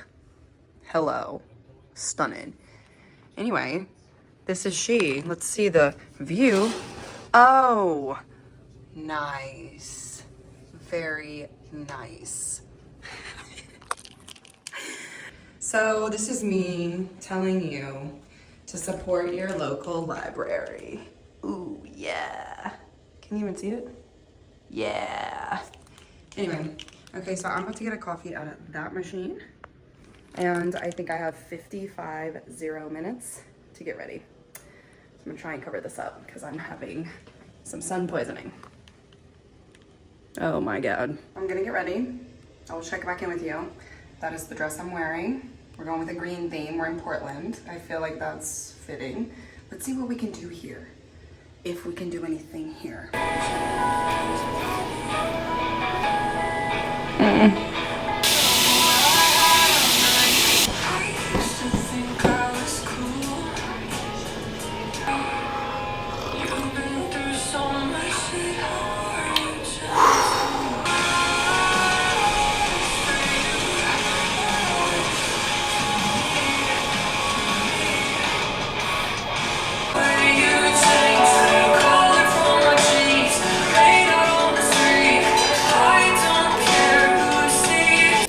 Hello. Stunning. Anyway, this is she. Let's see the view. Oh, nice. Very nice. So this is me telling you to support your local library. Ooh, yeah. Can you even see it? Yeah. Anyway, okay, so I'm about to get a coffee out of that machine. And I think I have 55 minutes to get ready. So I'm gonna try and cover this up because I'm having some sun poisoning. Oh my God. I'm gonna get ready. I will check back in with you. That is the dress I'm wearing. We're going with a green theme. We're in Portland. I feel like that's fitting. Let's see what we can do here. If we can do anything here.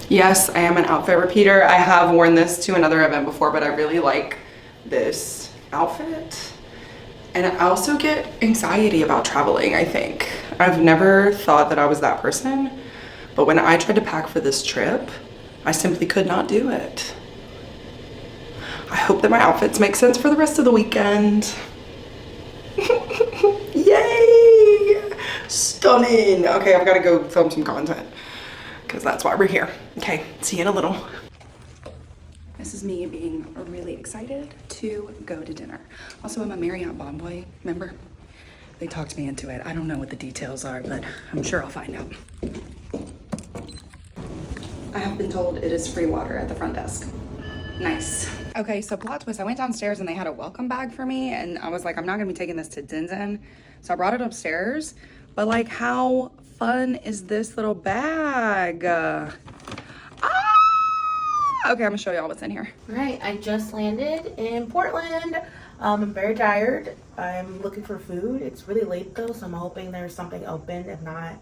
Yes, I am an outfit repeater. I have worn this to another event before, but I really like this outfit. And I also get anxiety about traveling, I think. I've never thought that I was that person, but when I tried to pack for this trip, I simply could not do it. I hope that my outfits make sense for the rest of the weekend. Yay! Stunning. Okay, I've got to go film some content because that's why we're here. Okay, see you in a little. This is me being really excited to go to dinner. Also, I'm a Marriott Bonvoy member. They talked me into it. I don't know what the details are, but I'm sure I'll find out. I have been told it is free water at the front desk. Nice. Okay, so plot twist, I went downstairs and they had a welcome bag for me and I was like, I'm not gonna be taking this to Denzen. So I brought it upstairs, but like how fun is this little bag? Okay, I'm gonna show y'all what's in here. All right, I just landed in Portland. I'm very tired. I'm looking for food. It's really late though, so I'm hoping there's something open. If not,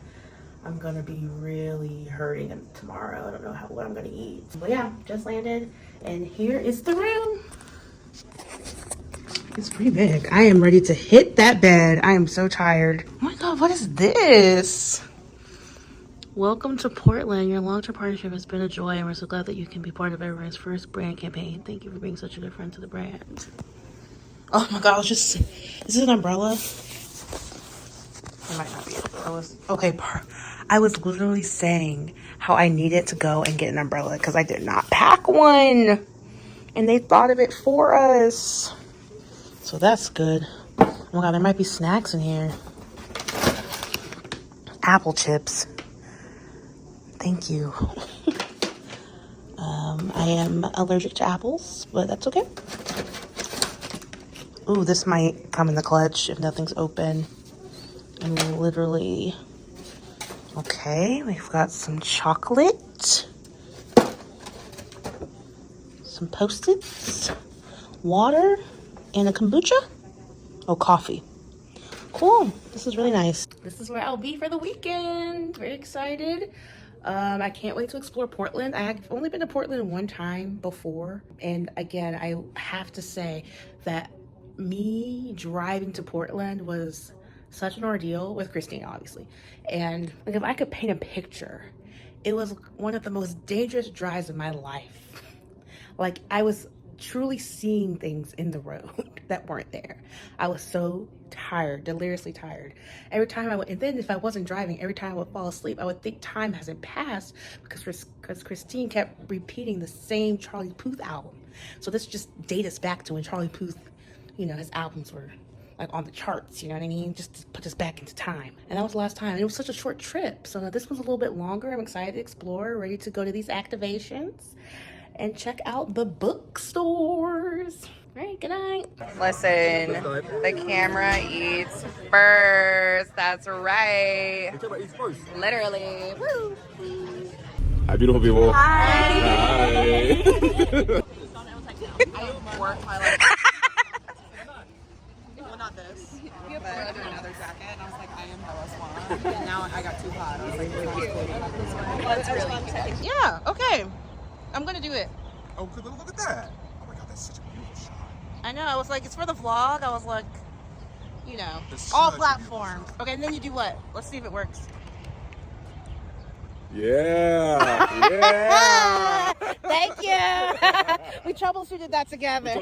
I'm gonna be really hurting tomorrow. I don't know what I'm gonna eat. But yeah, just landed, and here is the room. It's pretty big. I am ready to hit that bed. I am so tired. Oh my God, what is this? Welcome to Portland. Your long-term partnership has been a joy, and we're so glad that you can be part of everyone's first brand campaign. Thank you for being such a good friend to the brand. Oh my God, is this an umbrella? It might not be. I was literally saying how I needed to go and get an umbrella because I did not pack one. And they thought of it for us. So that's good. Oh my God, there might be snacks in here. Apple chips. Thank you. I am allergic to apples, but that's okay. Ooh, this might come in the clutch if nothing's open. I'm literally... Okay, we've got some chocolate. Some Post-its. Water. And a kombucha. Oh, coffee. Cool. This is really nice. This is where I'll be for the weekend. Very excited. I can't wait to explore Portland. I've only been to Portland one time before. And again, I have to say that me driving to Portland was such an ordeal with Christine, obviously. And like, if I could paint a picture, it was one of the most dangerous drives of my life. Like, I was truly seeing things in the road that weren't there. I was so tired, deliriously tired. Every time I would, and then if I wasn't driving, every time I would fall asleep, I would think time hasn't passed because Christine kept repeating the same Charlie Puth album. So this just dates us back to when Charlie Puth, you know, his albums were like on the charts, you know what I mean? Just to put us back into time. And that was the last time. And it was such a short trip. So this was a little bit longer. I'm excited to explore, ready to go to these activations and check out the bookstores. All right, good night. Listen, the camera eats first. That's right. Literally. Woo. Hi, beautiful people. Hi. Well, not this. But I do another jacket, and I was like, I am hella swan. And now I got too hot. I was like, that's really cute. Yeah, okay. I'm gonna do it. Oh, look at that. Oh my god, that's such a beautiful shot. I know, I was like, it's for the vlog. I was like, you know, all platforms. Okay, and then you do what? Let's see if it works. Yeah. Yeah. Thank you. We troubleshooted that together.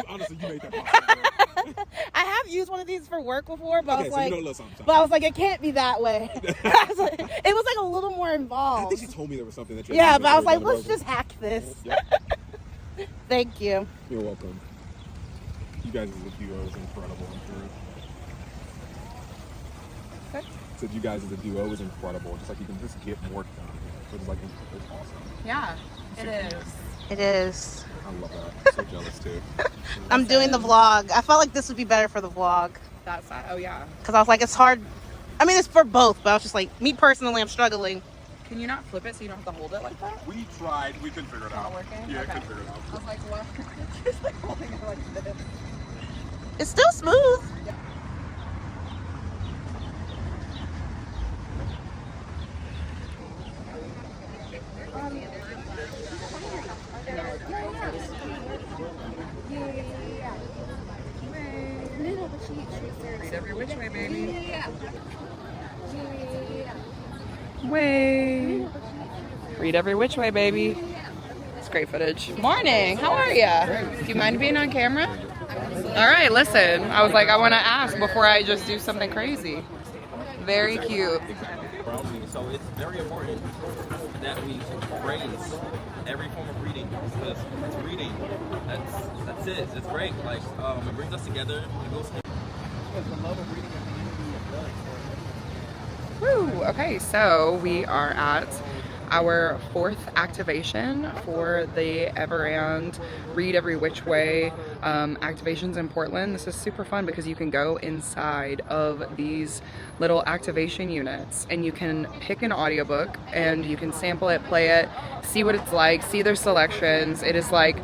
Honestly, you made that possible. I have used one of these for work before, but I was like, you know a little something. but I was like, it can't be that way. I was like, it was like a little more involved. I think she told me there was something that you yeah, but I was like, let's just hack this. Yep. Thank you. You're welcome. You guys as a duo is incredible. Good. Said you guys as a duo is incredible. Just like you can just get work done. It's like it's awesome. Yeah, it is. It is. I love that. I'm so jealous too. I'm doing the vlog. I felt like this would be better for the vlog. That's oh yeah. Because I was like, it's hard. I mean, it's for both, but I was just like, me personally, I'm struggling. Can you not flip it so you don't have to hold it like that? We tried. We couldn't figure it out. Not working? Yeah, Okay. couldn't figure it out. I was like, what? Just like holding it like this. It's still smooth. Read every which way, baby. Way. Read every which way, baby. It's great footage. Morning. How are you? Do you mind being on camera? All right, listen. I was like, I want to ask before I just do something crazy. Very cute. So it's very important that we praise every form of reading because it's reading. That's it. It's great. Like it brings us together. It goes. Because the love of reading and community is really important. Woo! Okay, so we are at our 4th activation for the Ever and Read Every Which Way activations in Portland. This is super fun because you can go inside of these little activation units and you can pick an audiobook and you can sample it, play it, see what it's like, see their selections. It is like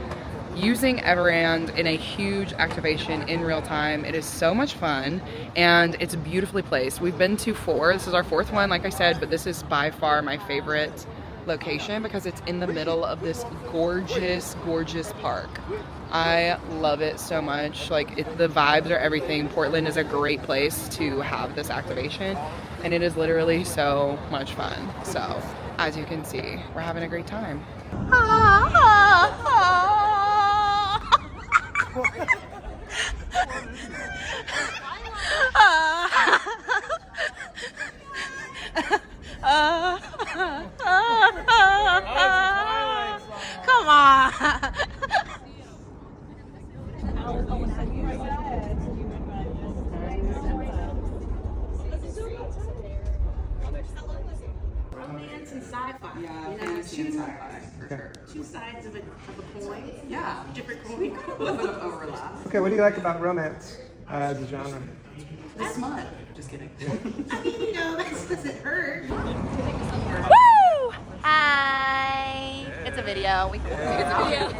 using Everand in a huge activation in real time. It is so much fun and it's beautifully placed. We've been to 4. This is our 4th one, like I said, but this is by far my favorite location because it's in the middle of this gorgeous, gorgeous park. I love it so much. Like the vibes are everything. Portland is a great place to have this activation and it is literally so much fun. So as you can see, we're having a great time. Come on. Romance and sci-fi. Yeah, you know, fantasy and sci-fi, for sure. 2 sides of a coin. Yeah. Different coin. A little bit of overlap. Okay, what do you like about romance as a genre? The smut. Just kidding. I mean, you know, that doesn't hurt. Woo! Hi. It's a video. It's a video.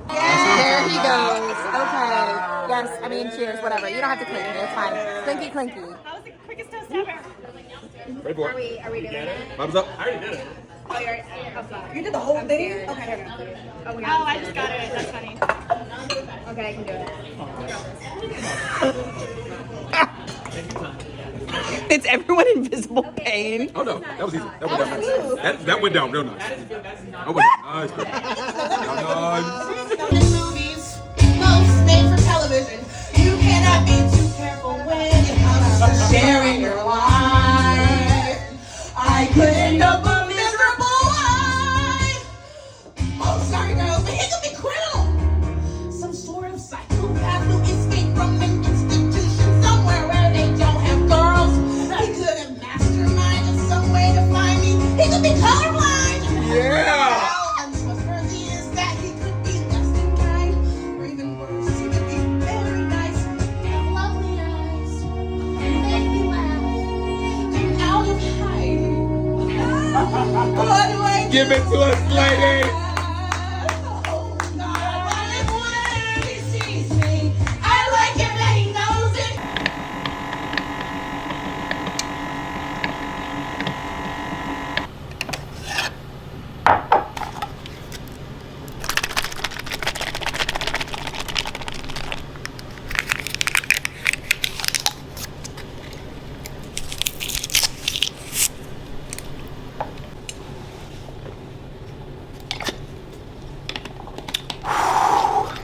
There he goes. Okay. Yes. I mean, cheers. Whatever. You don't have to clink me. It's fine. Clinky, clinky. That was the quickest toast ever. Ready for Are we doing it? Thumbs up. I already did it. Oh, you're right. You did the whole thing? Okay. Oh, I just got it. That's funny. Okay, I can do it. It's everyone invisible pain. Oh no, that was easy. That went down. That went down real nice. That was nice. In movies, most made for television, you cannot be too careful when it comes to sharing your life. I could end up a miserable wife. Oh, sorry, girls, but he could be criminal. Some sort of psychopath who is fake Give it to us, lady.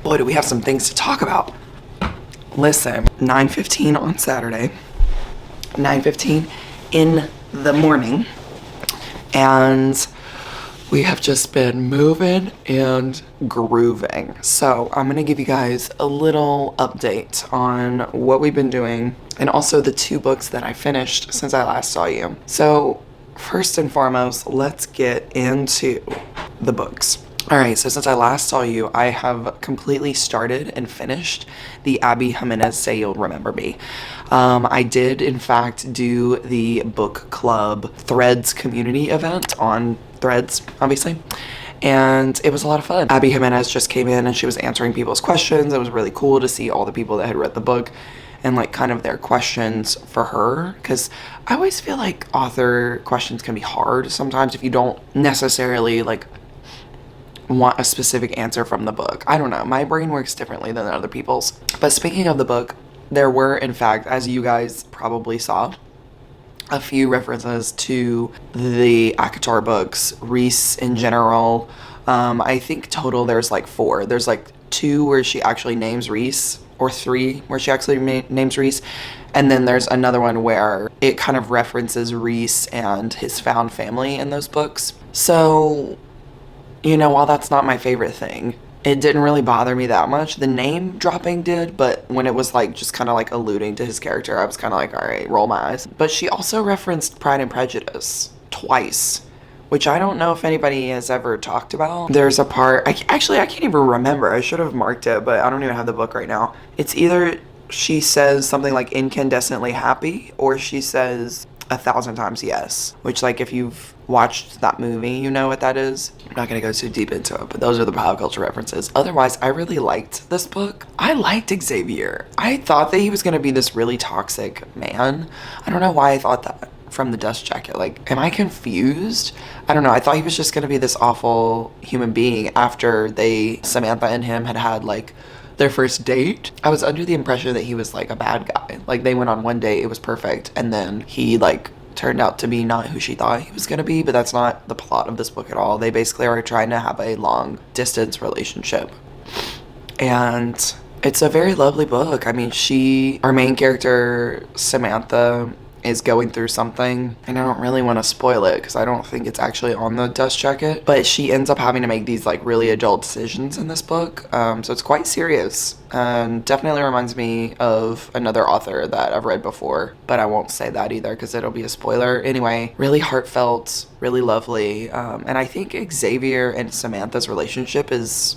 Boy, do we have some things to talk about. Listen, 9:15 on Saturday, 9:15 in the morning, and we have just been moving and grooving. So I'm gonna give you guys a little update on what we've been doing and also the 2 books that I finished since I last saw you. So first and foremost, let's get into the books. All right, so since I last saw you, I have completely started and finished the Abby Jimenez Say You'll Remember Me. I did, in fact, do the book club Threads community event on Threads, obviously, and it was a lot of fun. Abby Jimenez just came in and she was answering people's questions. It was really cool to see all the people that had read the book and like kind of their questions for her, because I always feel like author questions can be hard sometimes if you don't necessarily like want a specific answer from the book. I don't know, my brain works differently than other people's. But speaking of the book, there were, in fact, as you guys probably saw, a few references to the ACOTAR books, Reese in general. I think total there's like 4. There's like 2 where she actually names Reese, or 3 where she actually names Reese, and then there's another one where it kind of references Reese and his found family in those books. So, you know, while that's not my favorite thing, it didn't really bother me that much. The name dropping did, but when it was like just kind of like alluding to his character, I was kind of like, all right, roll my eyes. But she also referenced Pride and Prejudice twice, which I don't know if anybody has ever talked about. There's a part, I can't even remember. I should have marked it, but I don't even have the book right now. It's either she says something like incandescently happy, or she says 1,000 times yes, which, like, if you've watched that movie, you know what that is. I'm not gonna go too deep into it, but those are the pop culture references. Otherwise, I really liked this book. I liked Xavier. I thought that he was gonna be this really toxic man. I don't know why I thought that from the dust jacket. Like, am I confused? I don't know. I thought he was just gonna be this awful human being after Samantha and him had like their first date. I was under the impression that he was like a bad guy. Like, they went on one date, it was perfect, and then he like turned out to be not who she thought he was gonna be. But that's not the plot of this book at all. They basically are trying to have a long distance relationship, and it's a very lovely book. I mean, our main character Samantha is going through something, and I don't really want to spoil it because I don't think it's actually on the dust jacket, but she ends up having to make these like really adult decisions in this book, so it's quite serious and definitely reminds me of another author that I've read before, but I won't say that either because it'll be a spoiler. Anyway, really heartfelt, really lovely, and I think Xavier and Samantha's relationship is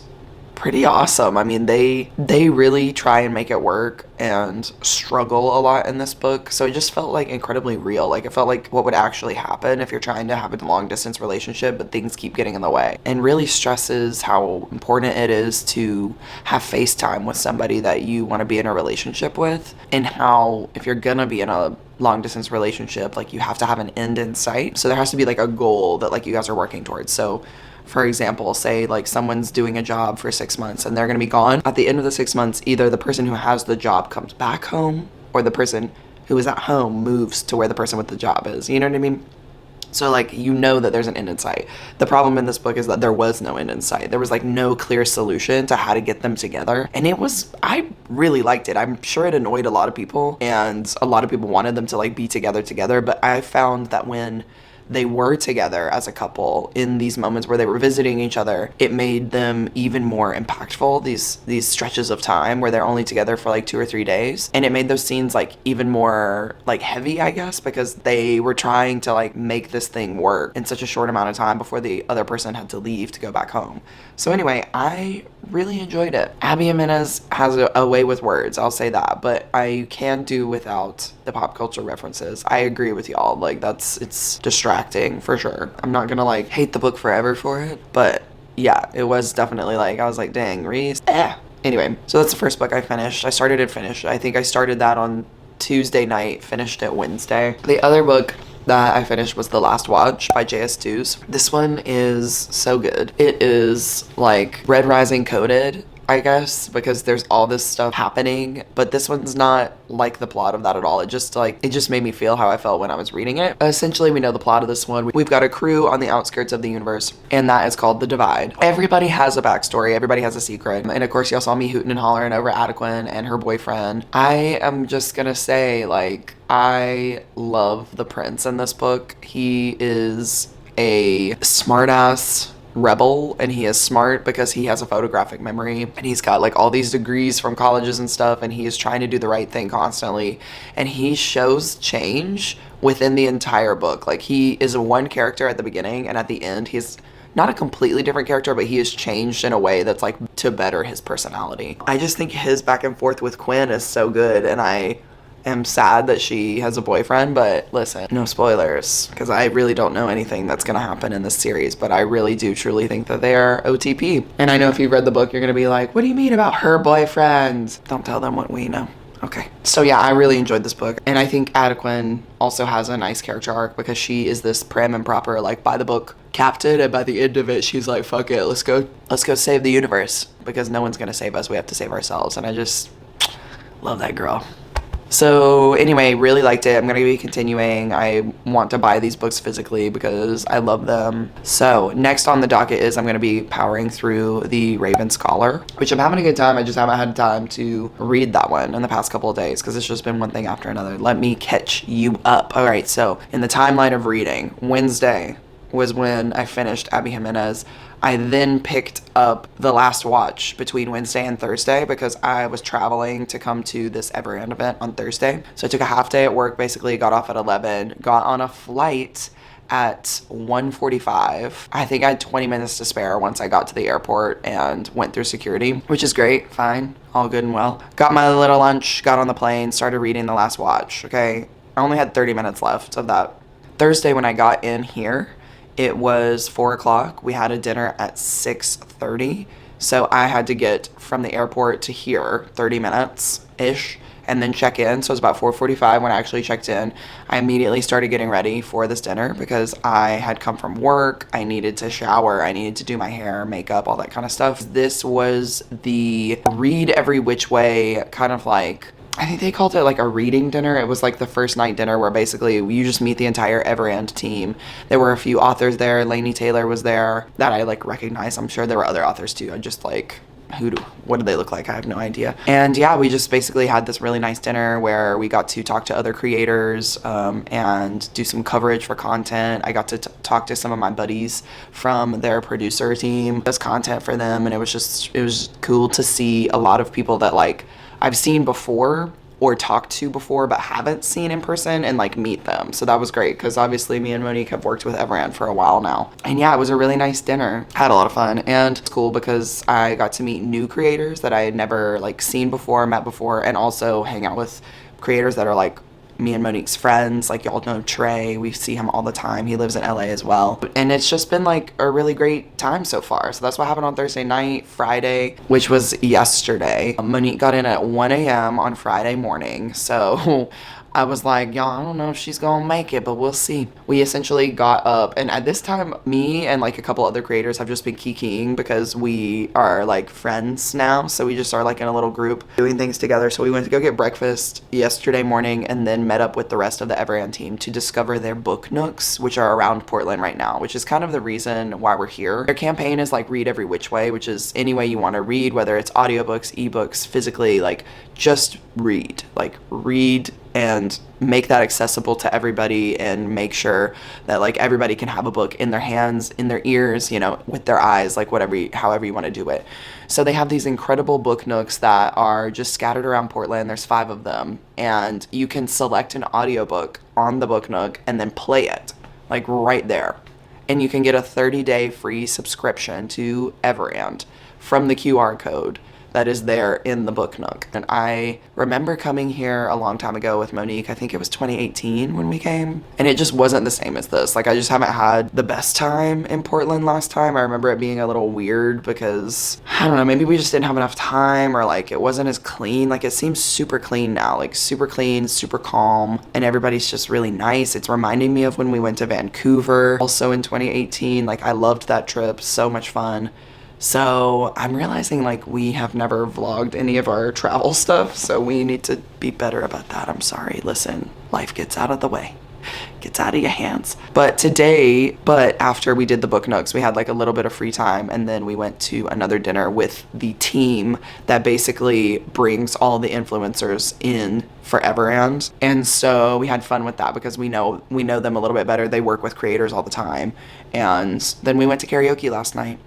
pretty awesome. I mean, they really try and make it work and struggle a lot in this book, so it just felt like incredibly real. Like, it felt like what would actually happen if you're trying to have a long distance relationship but things keep getting in the way, and really stresses how important it is to have FaceTime with somebody that you want to be in a relationship with, and how if you're gonna be in a long distance relationship, like, you have to have an end in sight. So there has to be like a goal that like you guys are working towards. So for example, say like someone's doing a job for 6 months and they're going to be gone. At the end of the 6 months, either the person who has the job comes back home, or the person who is at home moves to where the person with the job is. You know what I mean? So like, you know that there's an end in sight. The problem in this book is that there was no end in sight. There was like no clear solution to how to get them together. And I really liked it. I'm sure it annoyed a lot of people, and a lot of people wanted them to like be together, but I found that when they were together as a couple in these moments where they were visiting each other, it made them even more impactful, these stretches of time where they're only together for like 2 or 3 days, and it made those scenes like even more like heavy, I guess, because they were trying to like make this thing work in such a short amount of time before the other person had to leave to go back home. So anyway, I really enjoyed it. Abby Jimenez has a way with words, I'll say that, but I can't do without the pop culture references. I agree with y'all, like it's distracting distracting for sure. I'm not gonna like hate the book forever for it, but yeah, it was definitely like, I was like, dang, Reese. Anyway, so that's the first book I finished. I started and finished. I think I started that on Tuesday night, finished it Wednesday. The other book that I finished was The Last Watch by J.S. Dews. This one is so good. It is like Red Rising coded, I guess, because there's all this stuff happening, but this one's not like the plot of that at all. It just made me feel how I felt when I was reading it. Essentially, we know the plot of this one. We've got a crew on the outskirts of the universe, and that is called The Divide. Everybody has a backstory. Everybody has a secret. And of course, y'all saw me hooting and hollering over Adequin and her boyfriend. I am just gonna say, like, I love the prince in this book. He is a smartass rebel, and he is smart because he has a photographic memory, and he's got like all these degrees from colleges and stuff, and he is trying to do the right thing constantly, and he shows change within the entire book. Like, he is one character at the beginning, and at the end he's not a completely different character, but he has changed in a way that's like to better his personality. I just think his back and forth with Quinn is so good, and I am sad that she has a boyfriend, but listen, no spoilers, because I really don't know anything that's gonna happen in this series, but I really do truly think that they are OTP. And I know if you've read the book, you're gonna be like, what do you mean about her boyfriend? Don't tell them what we know. Okay. So yeah, I really enjoyed this book, and I think Adequin also has a nice character arc because she is this prim and proper, like, by the book captain, and by the end of it, she's like, fuck it, let's go save the universe, because no one's gonna save us, we have to save ourselves, and I just love that girl. So anyway, really liked it. I'm going to be continuing. I want to buy these books physically because I love them. So next on the docket is I'm going to be powering through The Raven Scholar, which I'm having a good time. I just haven't had time to read that one in the past couple of days because it's just been one thing after another. Let me catch you up. All right, so in the timeline of reading, Wednesday was when I finished Abby Jimenez. I then picked up The Last Watch between Wednesday and Thursday because I was traveling to come to this Everend event on Thursday. So I took a half day at work, basically got off at 11, got on a flight at 1:45. I think I had 20 minutes to spare once I got to the airport and went through security, which is great, fine, all good and well. Got my little lunch, got on the plane, started reading The Last Watch, okay? I only had 30 minutes left of that. Thursday when I got in here, it was 4 o'clock. We had a dinner at 6:30. So I had to get from the airport to here 30 minutes-ish and then check in. So it was about 4:45 when I actually checked in. I immediately started getting ready for this dinner because I had come from work. I needed to shower. I needed to do my hair, makeup, all that kind of stuff. This was the read every which way kind of like, I think they called it like a reading dinner. It was like the first night dinner where basically you just meet the entire Everend team. There were a few authors there. Lainey Taylor was there that I like recognized. I'm sure there were other authors too. I just like, what do they look like? I have no idea. And yeah, we just basically had this really nice dinner where we got to talk to other creators and do some coverage for content. I got to talk to some of my buddies from their producer team, does content for them, and it was cool to see a lot of people that like I've seen before or talked to before but haven't seen in person and like meet them. So that was great because obviously me and Monique have worked with Everend for a while now. And yeah, it was a really nice dinner. Had a lot of fun, and it's cool because I got to meet new creators that I had never like seen before, met before, and also hang out with creators that are like me and Monique's friends. Like, y'all know Trey, we see him all the time. He lives in LA as well, and it's just been like a really great time so far. So that's what happened on Thursday night. Friday, which was yesterday, Monique got in at 1 a.m. on Friday morning, so I was like, y'all, I don't know if she's gonna make it, but we'll see. We essentially got up, and at this time, me and like a couple other creators have just been kikiing because we are like friends now. So we just are like in a little group doing things together. So we went to go get breakfast yesterday morning and then met up with the rest of the Everend team to discover their book nooks, which are around Portland right now, which is kind of the reason why we're here. Their campaign is like read every which way, which is any way you want to read, whether it's audiobooks, ebooks, physically, like just read, like read and make that accessible to everybody and make sure that like everybody can have a book in their hands, in their ears, you know, with their eyes, like however you want to do it. So they have these incredible book nooks that are just scattered around Portland. There's 5 of them, and you can select an audiobook on the book nook and then play it like right there. And you can get a 30-day free subscription to Everend from the QR code that is there in the Book Nook. And I remember coming here a long time ago with Monique. I think it was 2018 when we came. And it just wasn't the same as this. Like, I just haven't had the best time in Portland last time. I remember it being a little weird because, I don't know, maybe we just didn't have enough time, or like it wasn't as clean. Like, it seems super clean now. Like, super clean, super calm. And everybody's just really nice. It's reminding me of when we went to Vancouver also in 2018. Like, I loved that trip. So much fun. So I'm realizing like we have never vlogged any of our travel stuff, so we need to be better about that. I'm sorry. Listen, life gets out of the way, gets out of your hands. But after we did the Book Nooks, we had like a little bit of free time, and then we went to another dinner with the team that basically brings all the influencers in for Everand. And so we had fun with that because we know them a little bit better. They work with creators all the time. And then we went to karaoke last night.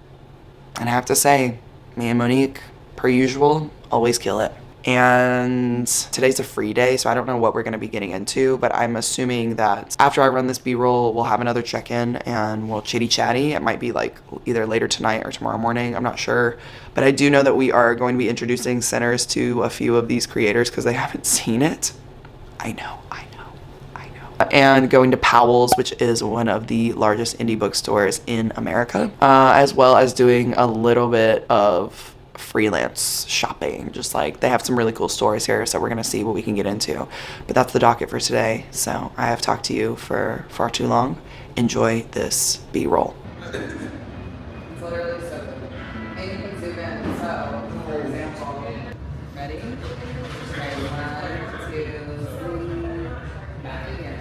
And I have to say, me and Monique, per usual, always kill it. And today's a free day, so I don't know what we're going to be getting into, but I'm assuming that after I run this B-roll, we'll have another check-in and we'll chitty-chatty. It might be like either later tonight or tomorrow morning. I'm not sure. But I do know that we are going to be introducing centers to a few of these creators because they haven't seen it. I know. And going to Powell's, which is one of the largest indie bookstores in America, as well as doing a little bit of freelance shopping. Just like they have some really cool stores here, so we're gonna see what we can get into. But that's the docket for today. So I have talked to you for far too long. Enjoy this B-roll. It's literally so good. And you can zoom in. So, for example, ready? Ready, 1, 2, 3, back again.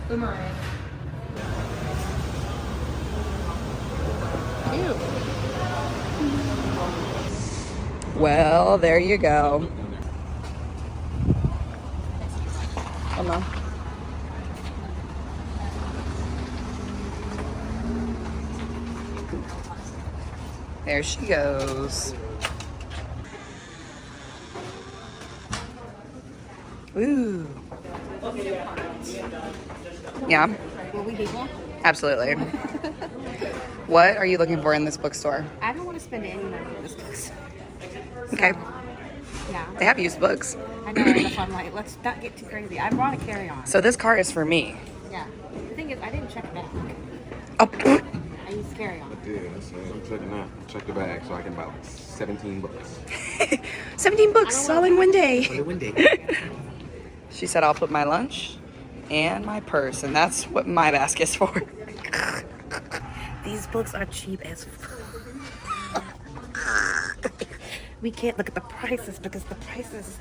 Boomerang. Cute. Well, there you go. Come on. There she goes. Ooh. Yeah. Will we people? Absolutely. What are you looking for in this bookstore? I don't want to spend any money on this bookstore. Okay. Yeah. They have used books. I know, that's why I'm like, let's not get too crazy. I brought a carry-on. So this cart is for me. Yeah. The thing is, I didn't check back. Oh. I used carry-on. Yeah, that's it. I'm checking that. Check the bag so I can buy like 17 books. 17 books all in one day. On one day. She said I'll put my lunch and my purse, and that's what my basket's for. These books are cheap as fuck. We can't look at the prices because the prices,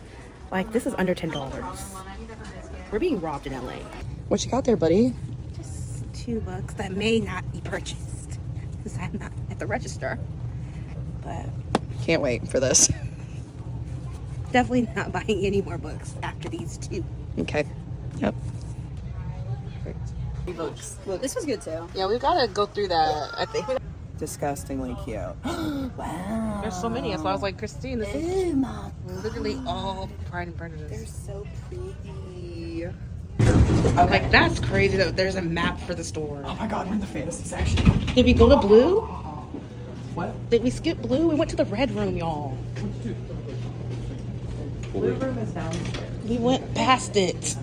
like, this is under $10. We're being robbed in LA. What you got there, buddy? Just 2 books that may not be purchased because I'm not at the register. But can't wait for this. Definitely not buying any more books after these 2. Okay. Yep. Books. Look, this was good too. Yeah, we've got to go through that, I think. Disgustingly cute. Wow. There's so many. That's why I was like, Christine, this is literally all Pride and Prejudice. They're so pretty. Okay. Like, that's crazy that there's a map for the store. Oh my god, we're in the fantasy section. Did we go to blue? What? Did we skip blue? We went to the red room, y'all. Blue room is downstairs. We went past it.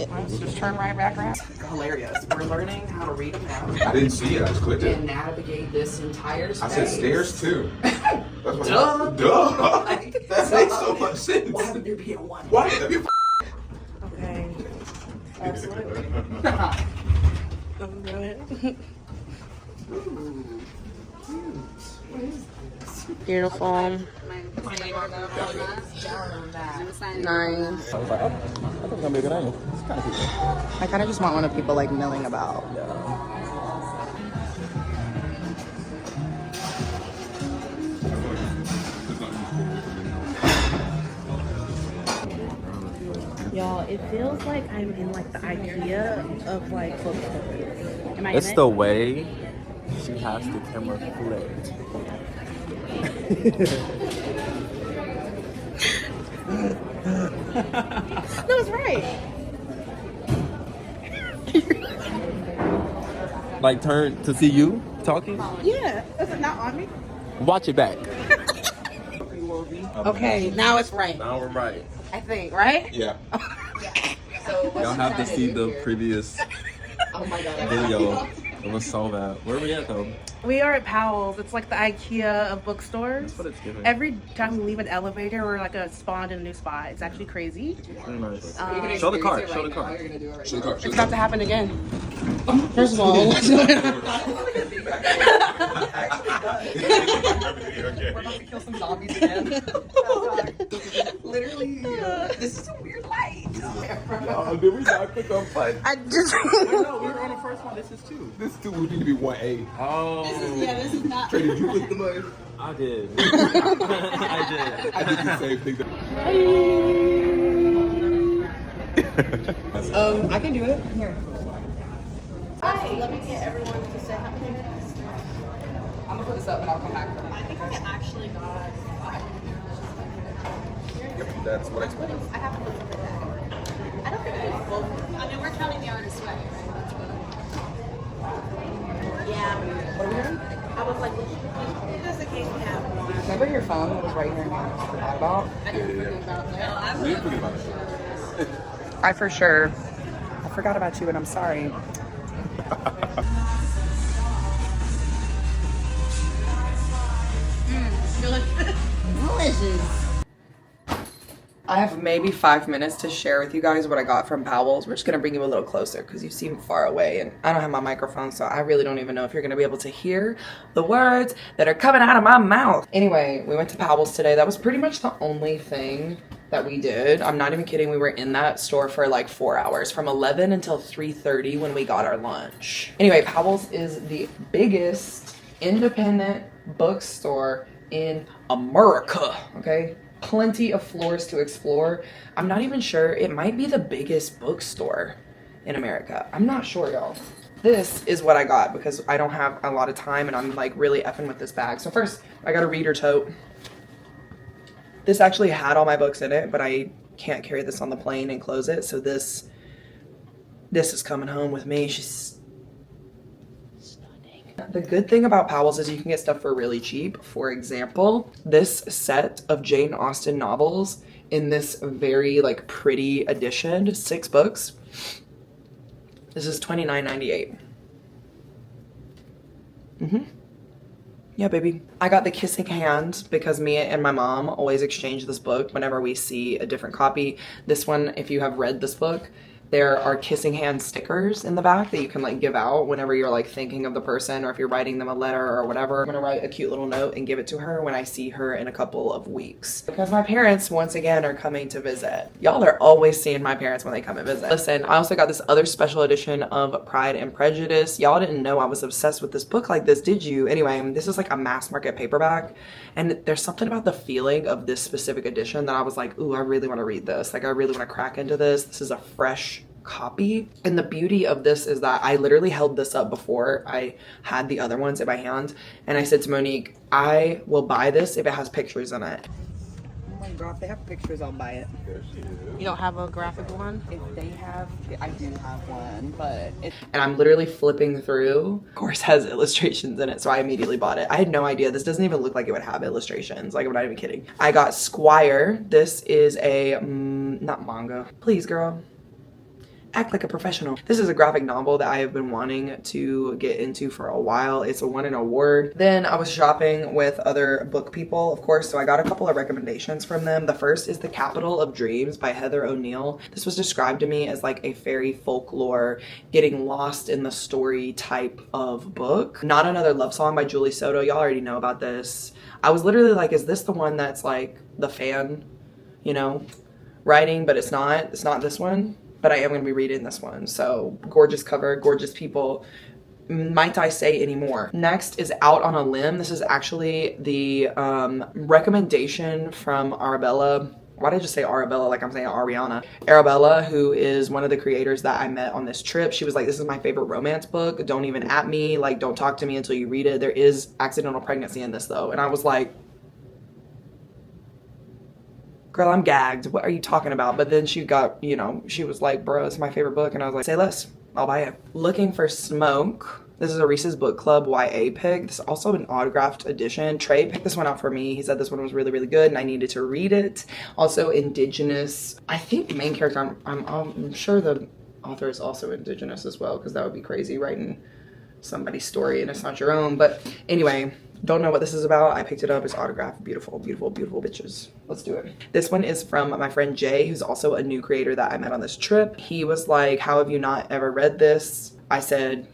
Let's just turn right back around. Hilarious. We're learning how to read a map. I didn't see it. I just clicked it. And navigate this entire space. I said stairs too. That's what Duh. Duh. That makes so much sense. Why would there be a 1? Why would there be a Okay. Absolutely. Go ahead. Beautiful. Nice. I was like, I think it's gonna be a good angle. It's kind of cute. I kind of just want one of people like milling about. Y'all, it feels like I'm in like the IKEA of like bookstores. Am I It's in the it? way she has the camera flipped. That was right. Like turn to see you talking. Yeah. Is it not on me? Watch it back. Okay, now it's right. Now we're right. I think, right? Yeah. Y'all have to see the previous video. It was so bad. Where are we at though? We are at Powell's. It's like the IKEA of bookstores. That's what it's giving. Every time we leave an elevator, we're like spawned in a new spot. It's actually crazy. Very nice. Show the card. Show the card. Show the card. It's about to happen again. First of all, what's going on? We're about to kill some zombies again. Literally, this is a weird light. Did we not click on fun? I just. No, we were on the first one. This is 2. This 2 would need to be 1A. Oh. This is not. Trey, did you click the button? I did. I did. I did the same thing. I can do it. Here. Hi, let me get everyone to say how many minutes. I'm gonna put this up and I'll come back for I think I actually got 5. Yep, that's what I expected. I have to look at that. I don't think it's full. I mean, we're counting the artist way, right? That's good. Yeah. What are we doing? I was like, just in case we have one. Remember your phone that was right here and I forgot about? I didn't forget about that. We didn't forget about it. I for sure. I forgot about you and I'm sorry. Delicious. I have maybe 5 minutes to share with you guys what I got from Powell's. We're just gonna bring you a little closer because you seem far away and I don't have my microphone, so I really don't even know if you're gonna be able to hear the words that are coming out of my mouth. Anyway, we went to Powell's today. That was pretty much the only thing that we did. I'm not even kidding. We were in that store for like 4 hours, from 11 until 3:30 when we got our lunch. Anyway, Powell's is the biggest independent bookstore in America, okay? Plenty of floors to explore. I'm not even sure. It might be the biggest bookstore in America. I'm not sure, y'all. This is what I got because I don't have a lot of time and I'm like really effing with this bag. So first, I got a reader tote. This actually had all my books in it, but I can't carry this on the plane and close it. So this is coming home with me. She's stunning. The good thing about Powell's is you can get stuff for really cheap. For example, this set of Jane Austen novels in this very like pretty edition, 6 books. This is $29.98. Yeah, baby. I got The Kissing Hand because me and my mom always exchange this book whenever we see a different copy. This one, if you have read this book, there are kissing hand stickers in the back that you can like give out whenever you're like thinking of the person or if you're writing them a letter or whatever. I'm gonna write a cute little note and give it to her when I see her in a couple of weeks. Because my parents, once again, are coming to visit. Y'all are always seeing my parents when they come and visit. Listen, I also got this other special edition of Pride and Prejudice. Y'all didn't know I was obsessed with this book like this, did you? Anyway, this is like a mass market paperback. And there's something about the feeling of this specific edition that I was like, ooh, I really want to read this. Like, I really want to crack into this. This is a fresh copy. And the beauty of this is that I literally held this up before I had the other ones in my hand. And I said to Monique, I will buy this if it has pictures in it. Oh my god, if they have pictures, I'll buy it. You don't have a graphic one? If they have, I do have one, but and I'm literally flipping through. Of course, has illustrations in it, so I immediately bought it. I had no idea. This doesn't even look like it would have illustrations. Like, I'm not even kidding. I got Squire. This is a not manga. Please, girl. Act like a professional. This is a graphic novel that I have been wanting to get into for a while. It's won an award. Then I was shopping with other book people, of course, so I got a couple of recommendations from them. The first is The Capital of Dreams by Heather O'Neill. This was described to me as like a fairy folklore, getting lost in the story type of book. Not Another Love Song by Julie Soto. Y'all already know about this. I was literally like, is this the one that's like the fan, you know, writing, but it's not. It's not this one. But I am going to be reading this one. So gorgeous cover, gorgeous people. Might I say any more? Next is Out on a Limb. This is actually the recommendation from Arabella. Why did I just say Arabella like I'm saying Ariana? Arabella, who is one of the creators that I met on this trip. She was like, this is my favorite romance book. Don't even at me. Like, don't talk to me until you read it. There is accidental pregnancy in this though. And I was like, girl, I'm gagged. What are you talking about? But then she got, you know, she was like, bro, it's my favorite book. And I was like, say less. I'll buy it. Looking for Smoke This is a Reese's Book Club YA pick. This is also an autographed edition. Trey picked this one out for me. He said this one was really, really good and I needed to read it. Also Indigenous. I think main character, I'm sure the author is also Indigenous as well, because that would be crazy writing somebody's story and it's not your own. But anyway, don't know what this is about. I picked it up. It's autographed. Beautiful, beautiful, beautiful bitches. Let's do it. This one is from my friend Jay, who's also a new creator that I met on this trip. He was like, how have you not ever read this? I said,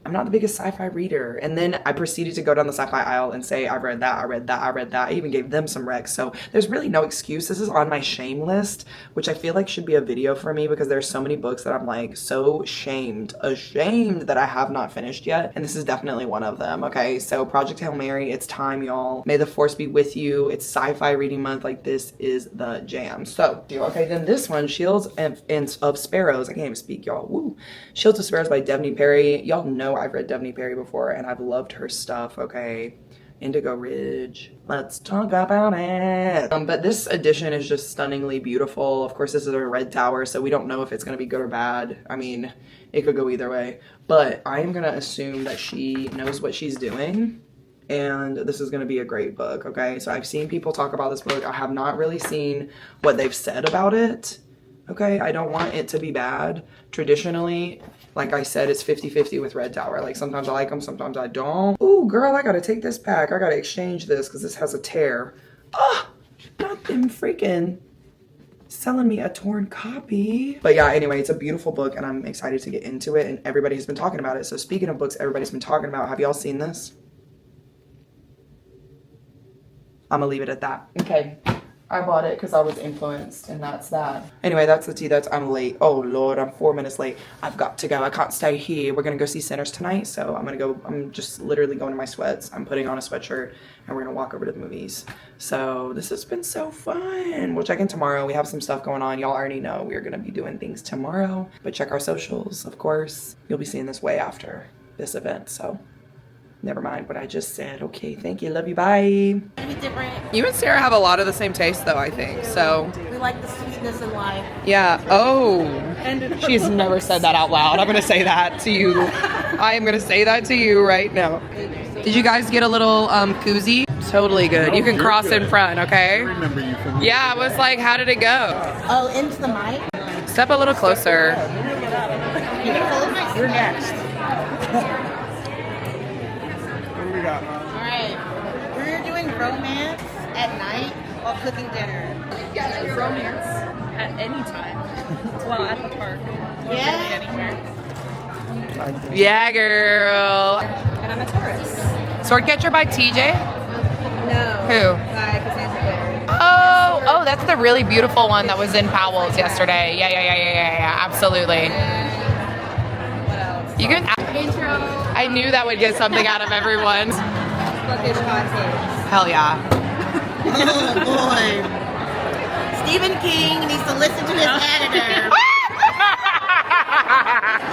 I'm not the biggest sci-fi reader. And then I proceeded to go down the sci-fi aisle and say, I've read that, I read that, I read that. I even gave them some recs. So there's really no excuse. This is on my shame list, which I feel like should be a video for me, because there's so many books that I'm like so ashamed that I have not finished yet. And this is definitely one of them, okay? So Project Hail Mary, it's time, y'all. May the force be with you. It's sci-fi reading month. Like, this is the jam. So, okay, then this one, Shields of Sparrows. I can't even speak, y'all. Woo. Shields of Sparrows by Destinie Perry. Y'all know I've read Destinie Perry before and I've loved her stuff, okay? Indigo Ridge. Let's talk about it. But this edition is just stunningly beautiful. Of course, this is a red tower, so we don't know if it's gonna be good or bad. I mean, it could go either way. But I am gonna assume that she knows what she's doing and this is gonna be a great book, okay? So I've seen people talk about this book. I have not really seen what they've said about it, okay? I don't want it to be bad. Traditionally, like I said, it's 50-50 with Red Tower. Like, sometimes I like them, sometimes I don't. Ooh, girl, I gotta take this back. I gotta exchange this because this has a tear. Oh, not them freaking selling me a torn copy. But yeah, anyway, it's a beautiful book and I'm excited to get into it, and everybody has been talking about it. So speaking of books everybody's been talking about, have y'all seen this? I'm gonna leave it at that. Okay. I bought it because I was influenced, and that's that. Anyway, that's the tea. I'm late. Oh Lord, I'm 4 minutes late. I've got to go. I can't stay here. We're gonna go see Sinners tonight, so I'm gonna go. I'm just literally going to my sweats. I'm putting on a sweatshirt and we're gonna walk over to the movies. So this has been so fun. We'll check in tomorrow. We have some stuff going on. Y'all already know we're gonna be doing things tomorrow, but check our socials, of course. You'll be seeing this way after this event, so never mind what I just said. Okay, thank you. Love you. Bye. Different. You and Sarah have a lot of the same taste though, I think. So We like the sweetness in life. yeah. Oh, she's never said that out loud. I'm gonna say that to you. I am gonna say that to you right now. Did you guys get a little koozie? Totally good. You can cross in front, okay? I remember you from Yeah, I was like, how did it go? Oh, into the mic? Step a little closer. You're next. Alright. We're doing romance at night while cooking dinner. Romance at any time. Well, at the park. Yeah. Anywhere. Yeah, girl. And I'm a tourist. Swordcatcher by TJ? No. Who? By Cassandra Clare. Oh, that's the really beautiful one that was in Powell's yesterday. Yeah, absolutely. What else? You can. Intro. I knew that would get something out of everyone. Bookish content. Hell yeah. Oh boy. Stephen King needs to listen to his editor.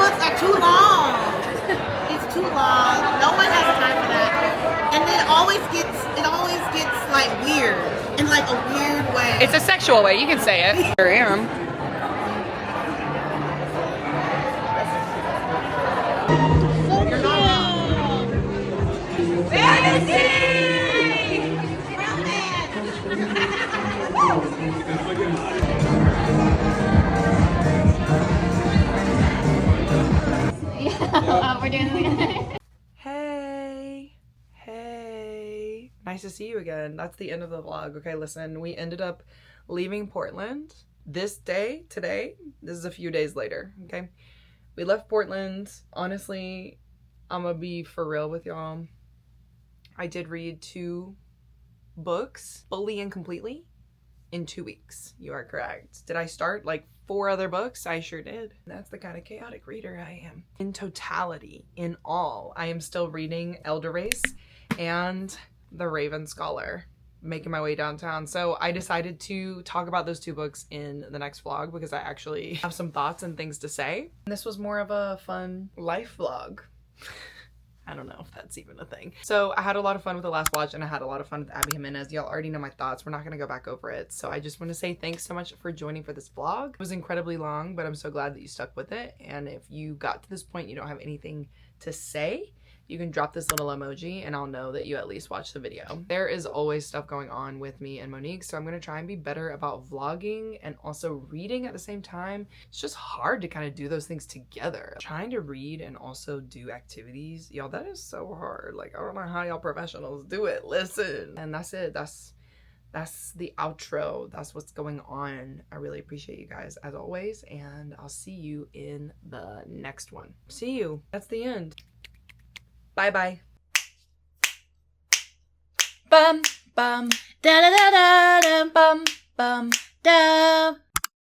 Books are too long. It's too long. No one has time for that. And then it always gets like weird. In like a weird way. It's a sexual way. You can say it. Sure am. We're doing it again. Hey. Nice to see you again. That's the end of the vlog. Okay, listen, we ended up leaving Portland this day, today. This is a few days later, okay? We left Portland. Honestly, I'm gonna be for real with y'all. I did read 2 books fully and completely in 2 weeks. You are correct. Did I start like 4 other books? I sure did. That's the kind of chaotic reader I am. In totality, in all, I am still reading Elder Race and The Raven Scholar, making my way downtown. So I decided to talk about those 2 books in the next vlog because I actually have some thoughts and things to say. And this was more of a fun life vlog. I don't know if that's even a thing. So I had a lot of fun with the last watch, and I had a lot of fun with Abby Jimenez. Y'all already know my thoughts. We're not gonna go back over it. So I just want to say thanks so much for joining for this vlog. It was incredibly long, but I'm so glad that you stuck with it. And if you got to this point, you don't have anything to say, you can drop this little emoji and I'll know that you at least watched the video. There is always stuff going on with me and Monique, so I'm gonna try and be better about vlogging and also reading at the same time. It's just hard to kind of do those things together. Trying to read and also do activities, y'all, that is so hard. Like, I don't know how y'all professionals do it. Listen. And that's it. That's the outro. That's what's going on. I really appreciate you guys as always, and I'll see you in the next one. See you. That's the end. Bye bye. Bum bum da da da da da bum bum da.